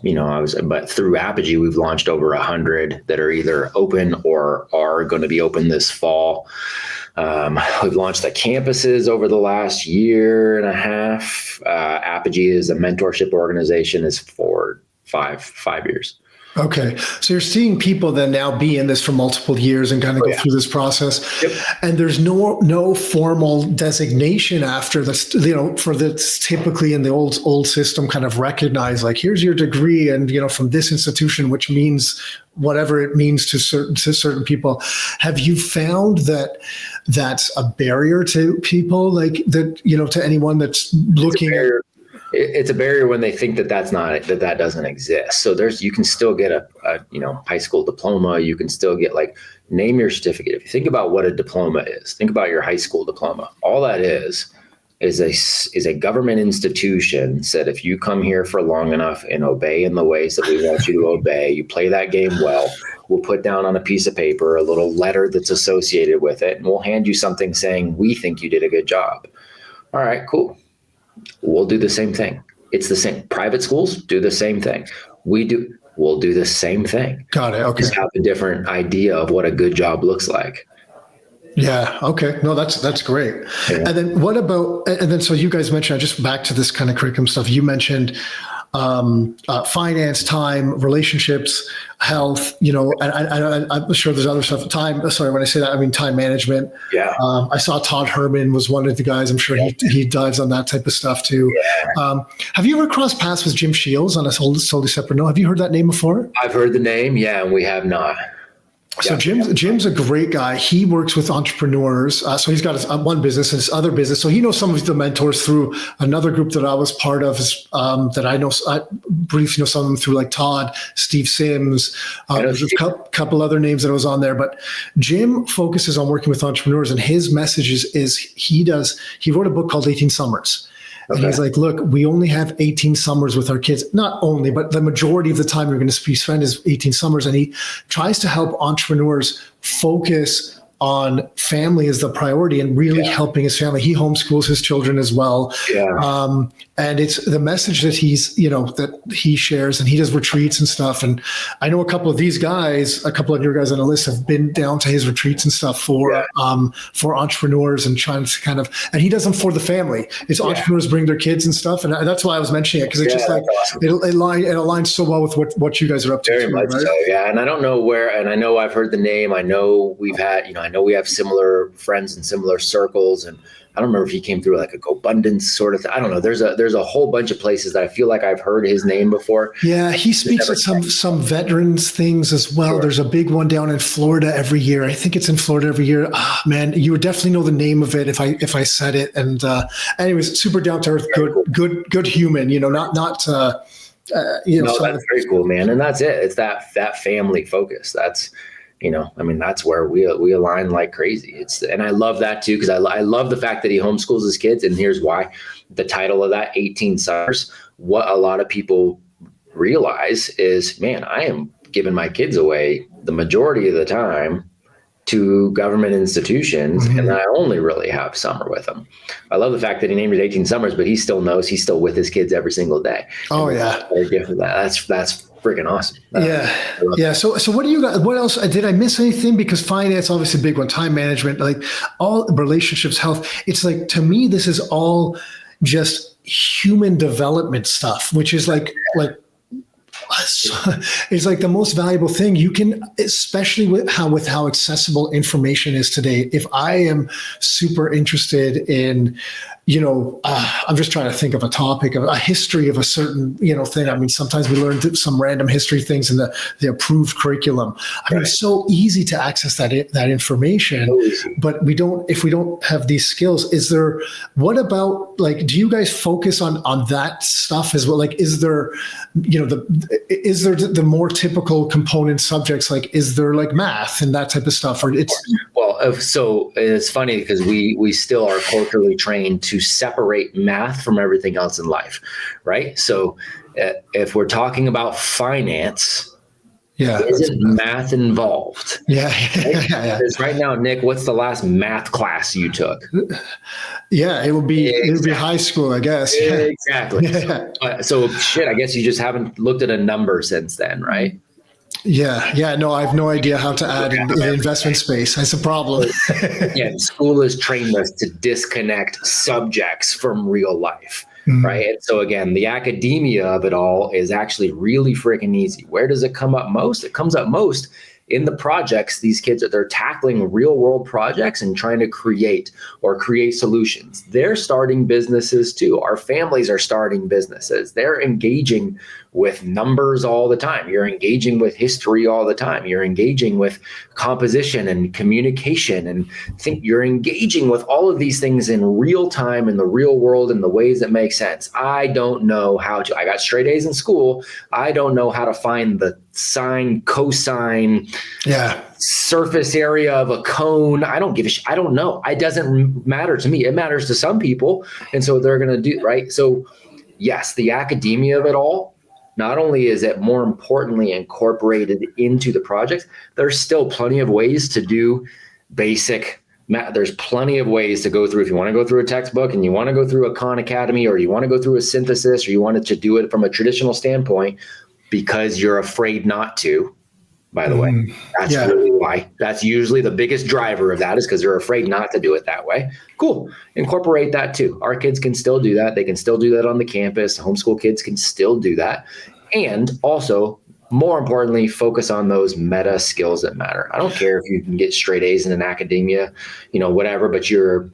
but through Apogee, we've launched over 100 that are either open or are going to be open this fall. We've launched the campuses over the last year and a half. Apogee is a mentorship organization, is for five years. Okay. So you're seeing people then now be in this for multiple years and kind of go through this process. Yep. And there's no formal designation after this, for that's typically in the old system kind of recognized, like, here's your degree and, from this institution, which means whatever it means to certain people. Have you found that that's a barrier to people, like that, to anyone that's looking at? It's a barrier when they think that that doesn't exist. So you can still get a high school diploma. You can still get, name your certificate. If you think about what a diploma is, think about your high school diploma. All that is a government institution said, if you come here for long enough and obey in the ways that we want you to obey, you play that game well, we'll put down on a piece of paper a little letter that's associated with it, and we'll hand you something saying, we think you did a good job. All right, cool. We'll do the same thing. It's the same. Private schools do the same thing. We'll do the same thing. Got it. Okay. Just have a different idea of what a good job looks like. Yeah. Okay. No, that's great. Yeah. And then what about, so you guys mentioned, just back to this kind of curriculum stuff, you mentioned finance, time, relationships, health, and I'm sure there's other stuff. Sorry, when I say that, I mean time management. Yeah. I saw Todd Herman was one of the guys. I'm sure he dives on that type of stuff too. Yeah. Have you ever crossed paths with Jim Shields on a totally separate note? Have you heard that name before? I've heard the name, yeah, and we have not. So Jim's a great guy. He works with entrepreneurs. So he's got his one business and his other business. So he knows some of the mentors through another group that I was part of, that I know. I briefly know some of them through, like Todd, Steve Sims. There's a couple other names that I was on there. But Jim focuses on working with entrepreneurs, and his message is he wrote a book called 18 Summers. And he's like, look, we only have 18 summers with our kids. Not only, but the majority of the time you're going to spend is 18 summers. And he tries to help entrepreneurs focus on family as the priority and really helping his family. He homeschools his children as well. Yeah. And it's the message that that he shares, and he does retreats and stuff. And I know a couple of your guys on the list have been down to his retreats and stuff for entrepreneurs and trying to and he does them for the family. It's entrepreneurs bring their kids and stuff. And that's why I was mentioning it, because it's just awesome. it aligns so well with what you guys are up to. Very much right? So, yeah. And I don't know where, and I know I've heard the name. I know we've had, I know we have similar friends in similar circles, and I don't remember if he came through like a GoBundance sort of thing. I don't know. There's a whole bunch of places that I feel like I've heard his name before. Yeah, he speaks at some veterans things as well. Sure. There's a big one down in Florida every year. I think it's in Florida every year. Man, you would definitely know the name of it if I said it. And anyways, super down to earth, good human. No, that's very cool, man. And that's it. It's that family focus. That's. That's where we align like crazy. And I love that too, because I love the fact that he homeschools his kids. And here's why: the title of that 18 Summers. What a lot of people realize is, man, I am giving my kids away the majority of the time to government institutions, and I only really have summer with them. I love the fact that he named it 18 Summers, but he still knows he's still with his kids every single day. Oh, yeah. That's freaking awesome. Yeah. So what do you got? What else? Did I miss anything? Because finance, obviously a big one, time management, like all relationships, health. It's like, to me, this is all just human development stuff, which is like it's like the most valuable thing you can, especially with how accessible information is today. If I am super interested in, I'm just trying to think of a topic, of a history of a certain, thing. I mean, sometimes we learn some random history things in the approved curriculum. I mean, it's so easy to access that information, but if we don't have these skills, what about, like, do you guys focus on that stuff as well? Like, is there the more typical component subjects, like, is there like math and that type of stuff, or so it's funny because we still are culturally trained to separate math from everything else in life, right? So if we're talking about finance, isn't math involved? Yeah. Right? Yeah. Right now, Nick, what's the last math class you took? Yeah, it would be high school, I guess. Exactly. So I guess you just haven't looked at a number since then, right? Yeah. No, I have no idea how to add in the investment space. That's a problem. School has trained us to disconnect subjects from real life, right? And so again, the academia of it all is actually really freaking easy. Where does it come up most? It comes up most in the projects. These kids, they're tackling real world projects and trying to create solutions. They're starting businesses too. Our families are starting businesses. They're engaging with numbers all the time. You're engaging with history all the time. You're engaging with composition and communication, and you're engaging with all of these things in real time in the real world in the ways that make sense. I don't know how to. I got straight A's in school. I don't know how to find the sine, cosine, surface area of a cone. I don't give a shit. I don't know. It doesn't matter to me. It matters to some people, and so they're going to do right. So yes, the academia of it all. Not only is it more importantly incorporated into the projects, there's still plenty of ways to do basic math. There's plenty of ways to go through. If you want to go through a textbook and you want to go through a Khan Academy, or you want to go through a synthesis, or you wanted to do it from a traditional standpoint because you're afraid not to, by the way, that's really why. That's usually the biggest driver of that, is because they're afraid not to do it that way. Cool. Incorporate that too. Our kids can still do that. They can still do that on the campus. Homeschool kids can still do that. And also, more importantly, focus on those meta skills that matter. I don't care if you can get straight A's in an academia, whatever, but you're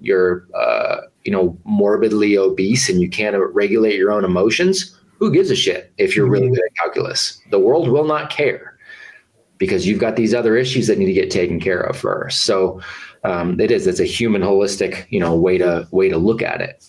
morbidly obese and you can't regulate your own emotions. Who gives a shit if you're really good at calculus? The world will not care, because you've got these other issues that need to get taken care of first. So it's a human holistic, way to look at it.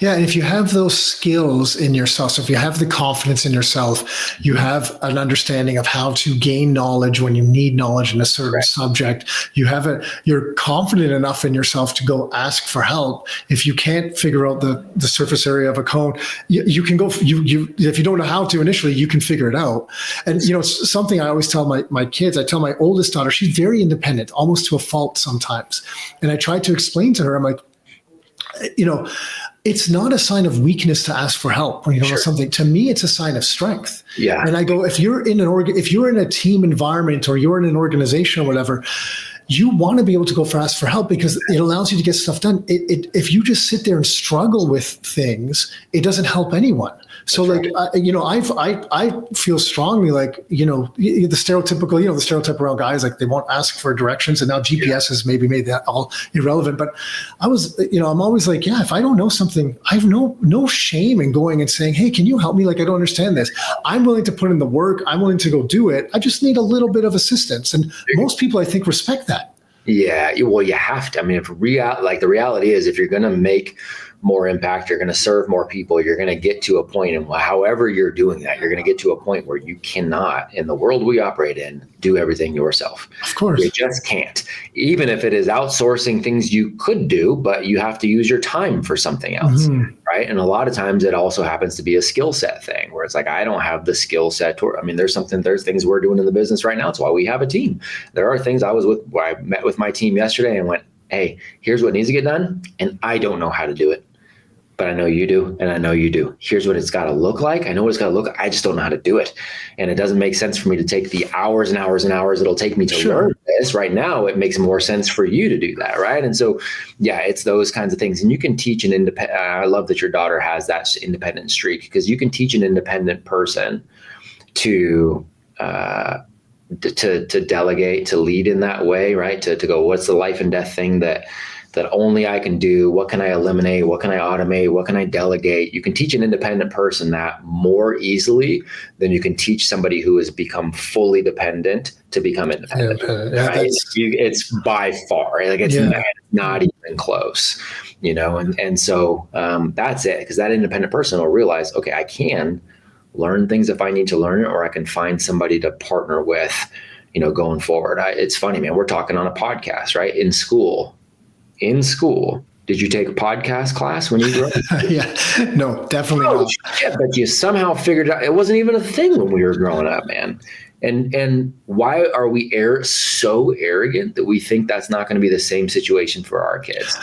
Yeah. And if you have those skills in yourself, so if you have the confidence in yourself, you have an understanding of how to gain knowledge when you need knowledge in a certain subject, you're confident enough in yourself to go ask for help. If you can't figure out the surface area of a cone, you can go, if you don't know how to initially, you can figure it out. And, something I always tell my kids, I tell my oldest daughter, she's very independent, almost to a fault sometimes. And I try to explain to her, I'm like, it's not a sign of weakness to ask for help when you don't know something. To me, it's a sign of strength. Yeah. And I go, if you're in a team environment, or you're in an organization or whatever, you want to be able to ask for help, because it allows you to get stuff done. If you just sit there and struggle with things, it doesn't help anyone. So I feel strongly like, the stereotype around guys, like they won't ask for directions, and now GPS has maybe made that all irrelevant. But I'm always like, if I don't know something, I have no shame in going and saying, hey, can you help me? Like, I don't understand this. I'm willing to put in the work. I'm willing to go do it. I just need a little bit of assistance. And most people, I think, respect that. Yeah. Well, you have to. I mean, the reality is, if you're going to make more impact, you're going to serve more people, you're going to get to a point, and however you're doing that, you're going to get to a point where you cannot, in the world we operate in, do everything yourself. Of course. You just can't. Even if it is outsourcing things you could do, but you have to use your time for something else, right? And a lot of times it also happens to be a skill set thing, where it's like, I don't have the skill set there's things we're doing in the business right now. It's why we have a team. There are things where I met with my team yesterday and went, hey, here's what needs to get done, and I don't know how to do it. But I know you do, and I know you do. Here's what it's got to look like. I know what it's got to look like. I just don't know how to do it. And it doesn't make sense for me to take the hours and hours and hours it'll take me to learn this. Right now, it makes more sense for you to do that, right? And so, it's those kinds of things. And you can teach an independent, I love that your daughter has that independent streak, because you can teach an independent person to delegate, to lead in that way, right? To go, what's the life and death thing that that only I can do. What can I eliminate? What can I automate? What can I delegate? You can teach an independent person that more easily than you can teach somebody who has become fully dependent to become independent. Yeah, right? It's by far, like it's not even close, and so that's it, because that independent person will realize, okay, I can learn things if I need to learn it, or I can find somebody to partner with, going forward. It's funny, man, we're talking on a podcast, right? In school, did you take a podcast class when you grew up? Yeah, no, definitely not. Shit, but you somehow figured out it wasn't even a thing when we were growing up, man. And why are we so arrogant that we think that's not going to be the same situation for our kids,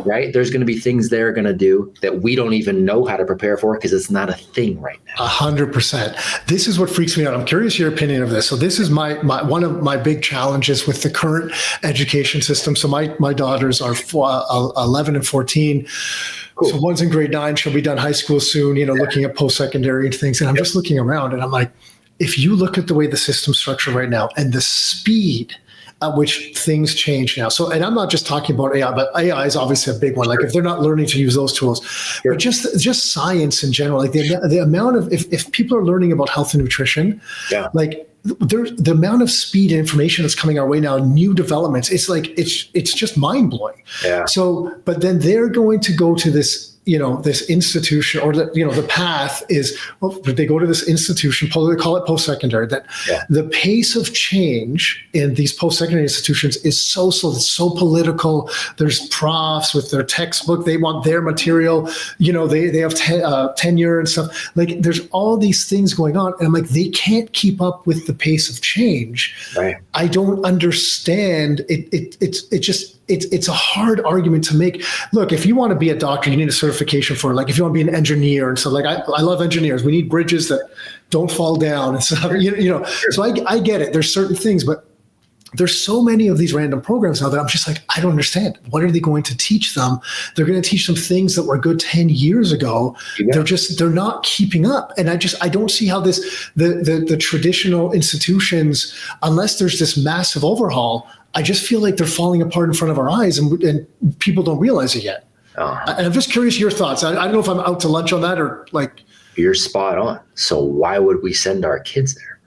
right? There's going to be things they're going to do that we don't even know how to prepare for because it's not a thing right now. 100%. This is what freaks me out. I'm curious your opinion of this. So this is my one of my big challenges with the current education system. So my daughters are 11 and 14. Cool. So one's in grade 9. She'll be done high school soon, looking at post-secondary and things. And I'm just looking around and I'm like, if you look at the way the system's structured right now and the speed at which things change now. So, and I'm not just talking about AI, but AI is obviously a big one. Like if they're not learning to use those tools, but just science in general, like the amount of, if people are learning about health and nutrition, like there's the amount of speed and information that's coming our way now, new developments, it's like, it's just mind blowing. Yeah. So, but then they're going to go to this, this institution, or the path is, they go to this institution, they call it post-secondary, that the pace of change in these post-secondary institutions is so slow, it's so political. There's profs with their textbook, they want their material, they have tenure and stuff. Like there's all these things going on. And I'm like, they can't keep up with the pace of change. Right. I don't understand. It's a hard argument to make. Look, if you want to be a doctor, you need a certification for, like, if you want to be an engineer and stuff, like I love engineers. We need bridges that don't fall down and stuff, So I get it. There's certain things, but there's so many of these random programs now that I'm just like, I don't understand. What are they going to teach them? They're going to teach them things that were good 10 years ago. Yeah. They're not keeping up. And I don't see how the traditional institutions, unless there's this massive overhaul, I just feel like they're falling apart in front of our eyes, and people don't realize it yet. And I'm just curious your thoughts. I don't know if I'm out to lunch on that or like. You're spot on. So why would we send our kids there?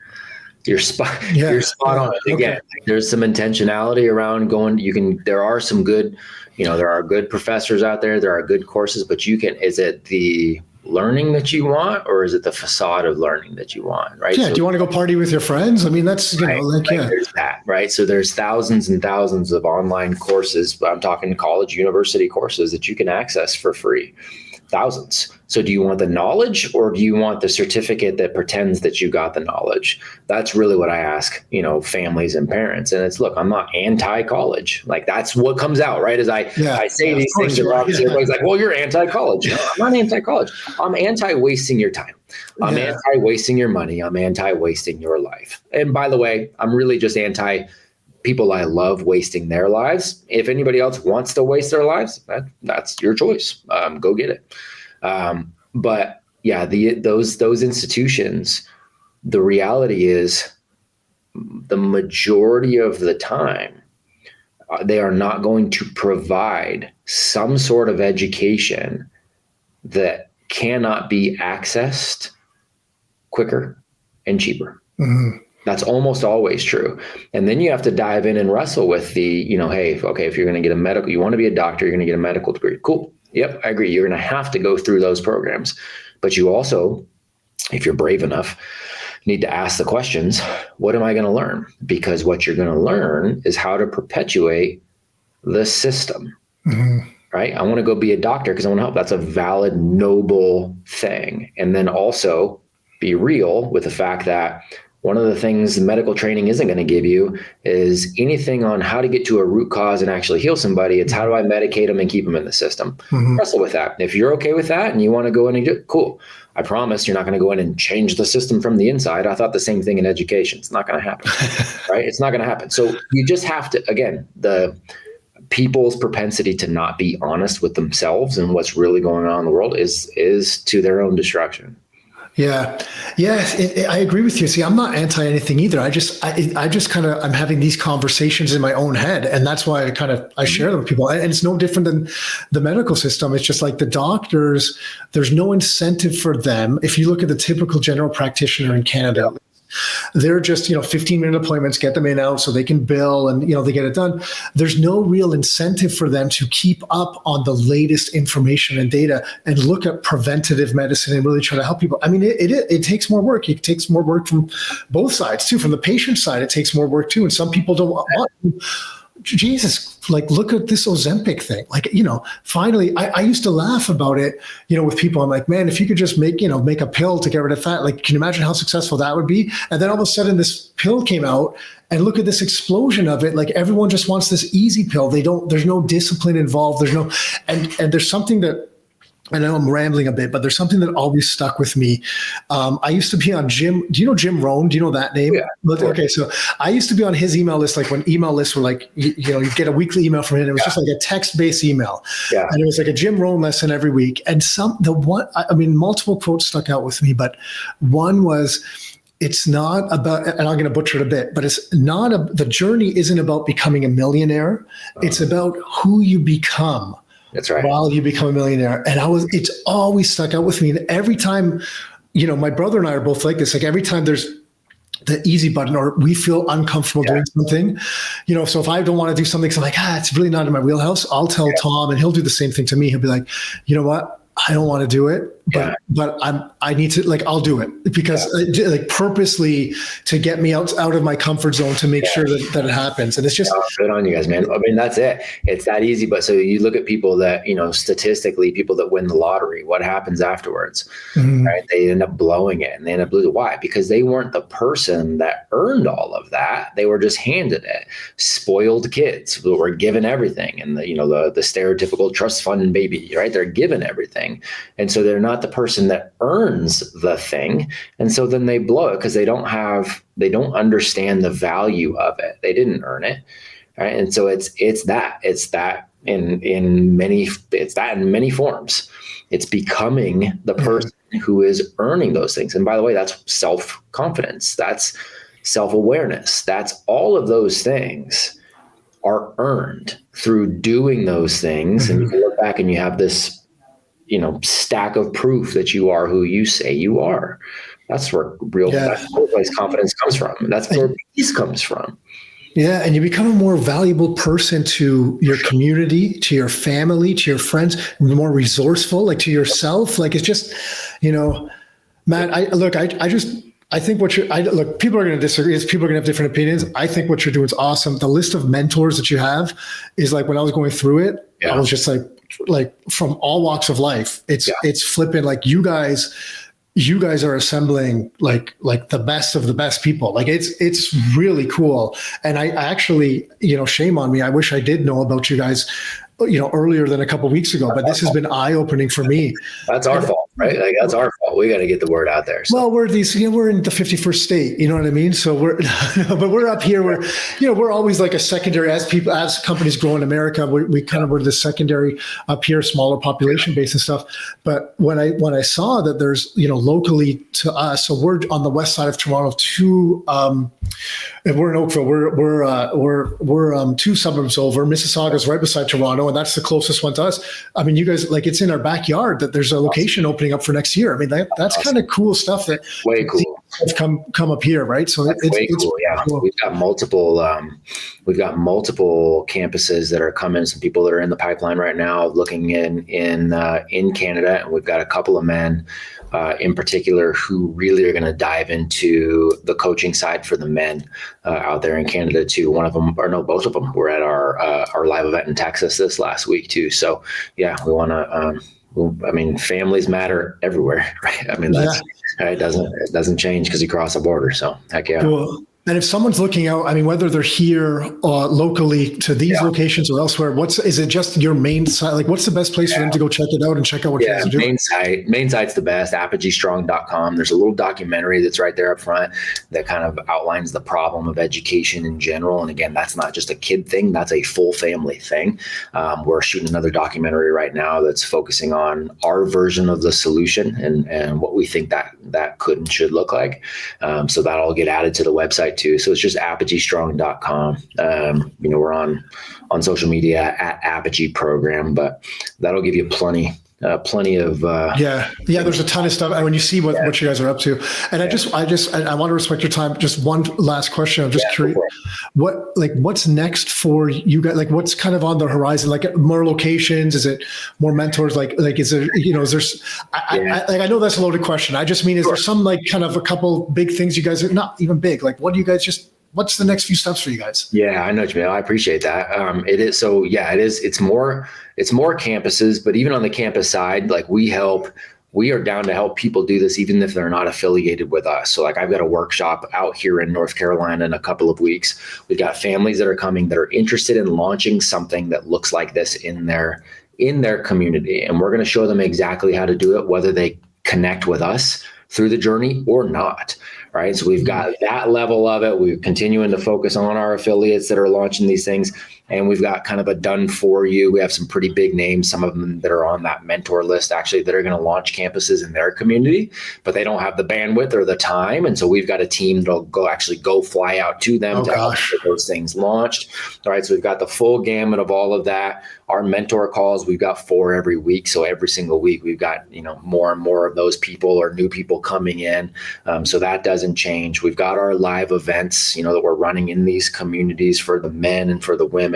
You're spot on. Again, there's some intentionality around going. There are some good, there are good professors out there. There are good courses, but is it the learning that you want, or is it the facade of learning that you want, right? Yeah. So, do you want to go party with your friends? I mean, that's, there's that, right? So there's thousands and thousands of online courses. I'm talking college, university courses that you can access for free. Thousands. So do you want the knowledge, or do you want the certificate that pretends that you got the knowledge? That's really what I ask, families and parents. And it's, look, I'm not anti-college. Like that's what comes out, right? As I say these things, everybody's like, well, you're anti-college. No, I'm not anti-college. I'm anti-wasting your time. I'm anti-wasting your money. I'm anti-wasting your life. And by the way, I'm really just anti people I love wasting their lives. If anybody else wants to waste their lives, that's your choice. Go get it. But yeah, those institutions, the reality is the majority of the time, they are not going to provide some sort of education that cannot be accessed quicker and cheaper. Mm-hmm. That's almost always true. And then you have to dive in and wrestle with the, hey, okay, if you're going to get you want to be a doctor, you're going to get a medical degree. Cool. Yep, I agree. You're going to have to go through those programs. But you also, if you're brave enough, need to ask the questions, what am I going to learn? Because what you're going to learn is how to perpetuate the system. Mm-hmm. Right? I want to go be a doctor because I want to help. That's a valid, noble thing. And then also be real with the fact that one of the things medical training isn't going to give you is anything on how to get to a root cause and actually heal somebody. It's how do I medicate them and keep them in the system? Mm-hmm. Wrestle with that. If you're okay with that and you want to go in and do it, cool. I promise you're not going to go in and change the system from the inside. I thought the same thing in education. It's not going to happen, right? It's not going to happen. So you just have to, again, the people's propensity to not be honest with themselves and what's really going on in the world is to their own destruction. Yeah. Yeah. I agree with you. See, I'm not anti anything either. I just kind of, I'm having these conversations in my own head. And that's why I share them with people. And it's no different than the medical system. It's just like the doctors, there's no incentive for them. If you look at the typical general practitioner in Canada, they're just, 15-minute appointments, get them in out so they can bill and, they get it done. There's no real incentive for them to keep up on the latest information and data and look at preventative medicine and really try to help people. I mean, it takes more work. It takes more work from both sides too. From the patient side, it takes more work too. And some people don't want to. Jesus, like, look at this Ozempic thing. Like, finally, I used to laugh about it, with people. I'm like, man, if you could just make a pill to get rid of fat, like, can you imagine how successful that would be? And then all of a sudden this pill came out and look at this explosion of it. Like, everyone just wants this easy pill. There's no discipline involved. And there's something that, I know I'm rambling a bit, but there's something that always stuck with me. I used to be on Jim. Do you know Jim Rohn? Do you know that name? Yeah. Okay, so I used to be on his email list, like when email lists were like, you get a weekly email from him. It was just like a text-based email. Yeah. And it was like a Jim Rohn lesson every week. And multiple quotes stuck out with me, but one was, it's not about, and I'm going to butcher it a bit, but it's not, the journey isn't about becoming a millionaire. It's about who you become. That's right. While you become a millionaire. And it's always stuck out with me. And every time, my brother and I are both like this, like every time there's the easy button or we feel uncomfortable doing something, so if I don't want to do something, 'cause I'm like, it's really not in my wheelhouse, I'll tell Tom and he'll do the same thing to me. He'll be like, you know what? I don't want to do it, but I need to, like, I'll do it because like purposely to get me out of my comfort zone to make sure that it happens. And it's just good on you guys, man. I mean, that's it. It's that easy. But so you look at people that, statistically, people that win the lottery, what happens afterwards, right? They end up blowing it and they end up losing. Why? Because they weren't the person that earned all of that. They were just handed it. Spoiled kids who were given everything. And the stereotypical trust fund baby, right? They're given everything. And so they're not the person that earns the thing. And so then they blow it because they don't understand the value of it. They didn't earn it. Right. And so it's that in many forms. It's becoming the person who is earning those things. And by the way, that's self-confidence. That's self-awareness. That's all of those things are earned through doing those things. And you can look back and you have this, stack of proof that you are who you say you are. That's where that's where confidence comes from. That's where peace comes from. Yeah. And you become a more valuable person to your community, to your family, to your friends, more resourceful, like to yourself. Like, it's just, Matt, I think people are going to disagree. People are going to have different opinions. I think what you're doing is awesome. The list of mentors that you have is like, when I was going through it, I was just like from all walks of life, it's flipping. Like, you guys are assembling like the best of the best people. Like, it's really cool. And I actually, shame on me. I wish I did know about you guys, earlier than a couple of weeks ago, but this has been eye-opening for me. That's our fault, right? Like, that's our fault. We got to get the word out there. So. Well, we're in the 51st state, you know what I mean? So but we're up here where, we're always like a secondary, as companies grow in America, we kind of were the secondary up here, smaller population base and stuff. But when I saw that there's, locally to us, so we're on the west side of Toronto, and we're in Oakville. We're 2 suburbs over. Mississauga's right beside Toronto, and that's the closest one to us. I mean, you guys, like, it's in our backyard that there's a location opening up for next year. I mean, that's kind of cool stuff that way cool have come up here, right? So it's way cool. Yeah, cool. We've got multiple campuses that are coming. Some people that are in the pipeline right now, looking in Canada, and we've got a couple of men in particular who really are going to dive into the coaching side for the men out there in Canada too. One of them, or no, both of them, were at our live event in Texas this last week too. So yeah, we want to. Families matter everywhere, right? I mean, that's it doesn't change because you cross a border. So heck yeah. Cool. And if someone's looking out, whether they're here locally to these locations or elsewhere, is it just your main site? Like, what's the best place for them to go check it out and check out what you guys are doing? Main site's the best, apogeestrong.com. There's a little documentary that's right there up front that kind of outlines the problem of education in general. And again, that's not just a kid thing, that's a full family thing. We're shooting another documentary right now that's focusing on our version of the solution and what we think that that could and should look like. So that'll get added to the website too. So it's just apogeestrong.com. We're on social media at Apogee Program, but that'll give you plenty of there's a ton of stuff, and when you see what you guys are up to, and I want to respect your time. Just one last question. I'm just curious, what's next for you guys? Like, what's kind of on the horizon? Like, more locations? Is it more mentors? Like is there, is there, I know that's a loaded question. I just mean, is there some like kind of a couple big things you guys are not even big? Like, what do you guys what's the next few steps for you guys? Yeah, I know what you mean. I appreciate that. It is. So yeah, it is. It's more campuses, but even on the campus side, like we are down to help people do this, even if they're not affiliated with us. So like I've got a workshop out here in North Carolina in a couple of weeks. We've got families that are coming that are interested in launching something that looks like this in their community. And we're going to show them exactly how to do it, whether they connect with us through the journey or not. Right. So we've got that level of it. We're continuing to focus on our affiliates that are launching these things. And we've got kind of a done for you. We have some pretty big names, some of them that are on that mentor list, actually, that are going to launch campuses in their community, but they don't have the bandwidth or the time. And so we've got a team that'll go fly out to them to help get those things launched. All right. So we've got the full gamut of all of that. Our mentor calls, we've got 4 every week. So every single week, we've got, more and more of those people or new people coming in. So that doesn't change. We've got our live events, that we're running in these communities for the men and for the women.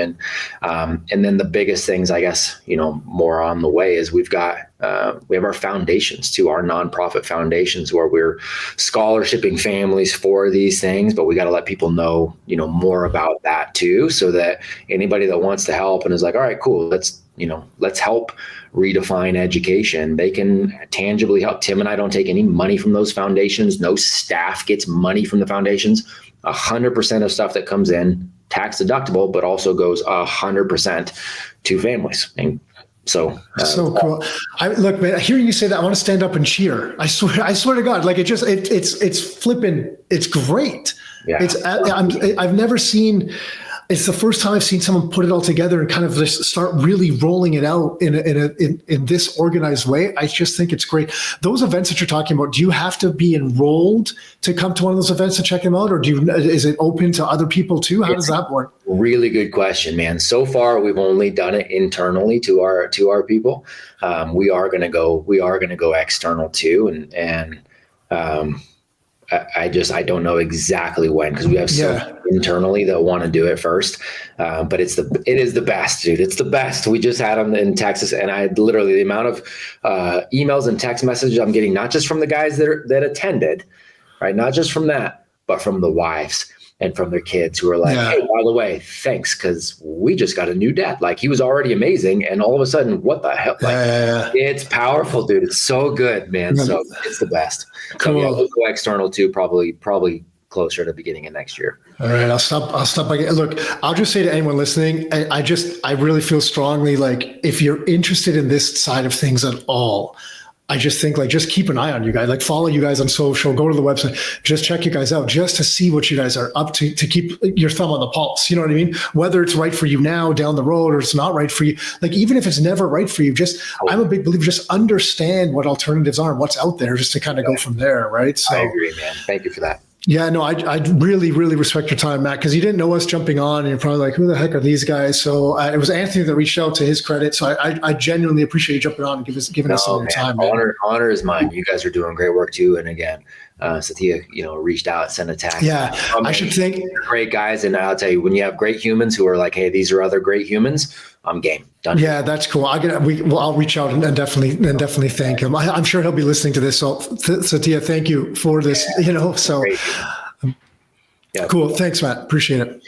And then the biggest things, I guess, more on the way is we have our foundations too, our nonprofit foundations where we're scholarshiping families for these things, but we got to let people know, more about that too, so that anybody that wants to help and is like, all right, cool, let's help redefine education. They can tangibly help. Tim and I don't take any money from those foundations. No staff gets money from the foundations. 100% of stuff that comes in, tax deductible, but also goes 100% to families. And so cool. Look, man, hearing you say that, I want to stand up and cheer. I swear to God, like it's flipping. It's great. Yeah. I've never seen. It's the first time I've seen someone put it all together and kind of just start really rolling it out in this organized way. I just think it's great. Those events that you're talking about, do you have to be enrolled to come to one of those events to check them out, or is it open to other people too? How does that work? Really good question, man. So far, we've only done it internally to our people. We are going to go external too, and I don't know exactly when, because we have some internally that want to do it first. But it is the best, dude. It's the best. We just had them in Texas, and I literally, the amount of emails and text messages I'm getting, not just from the guys that attended, right? Not just from that, but from the wives and from their kids who are like, hey, by the way, thanks, because we just got a new dad. Like, he was already amazing, and all of a sudden, what the hell? Like, it's powerful, dude. It's so good, man. So it's the best. Cool. So yeah, we'll go external too, probably closer to the beginning of next year. All right, I'll stop. Look, I'll just say to anyone listening, I really feel strongly, like, if you're interested in this side of things at all, I just think, like, just keep an eye on you guys, like, follow you guys on social, go to the website, just check you guys out, just to see what you guys are up to keep your thumb on the pulse. You know what I mean? Whether it's right for you now down the road, or it's not right for you. Like, even if it's never right for you, I'm a big believer, just understand what alternatives are and what's out there, just to kind of go from there. Right. So I agree, man. Thank you for that. Yeah, no, I really, really respect your time, Matt, because you didn't know us jumping on, and you're probably like, who the heck are these guys? So it was Anthony that reached out, to his credit. So I genuinely appreciate you jumping on and giving us some of your time. Honor is mine. You guys are doing great work too. And again, Satya, reached out, sent a text. Yeah, I should think. Great guys. And I'll tell you, when you have great humans who are like, hey, these are other great humans, I'm game. Done. Yeah, that's cool. I'll reach out and definitely thank him. I'm sure he'll be listening to this. So Satya, thank you for this. So yeah. Cool. Thanks, Matt. Appreciate it.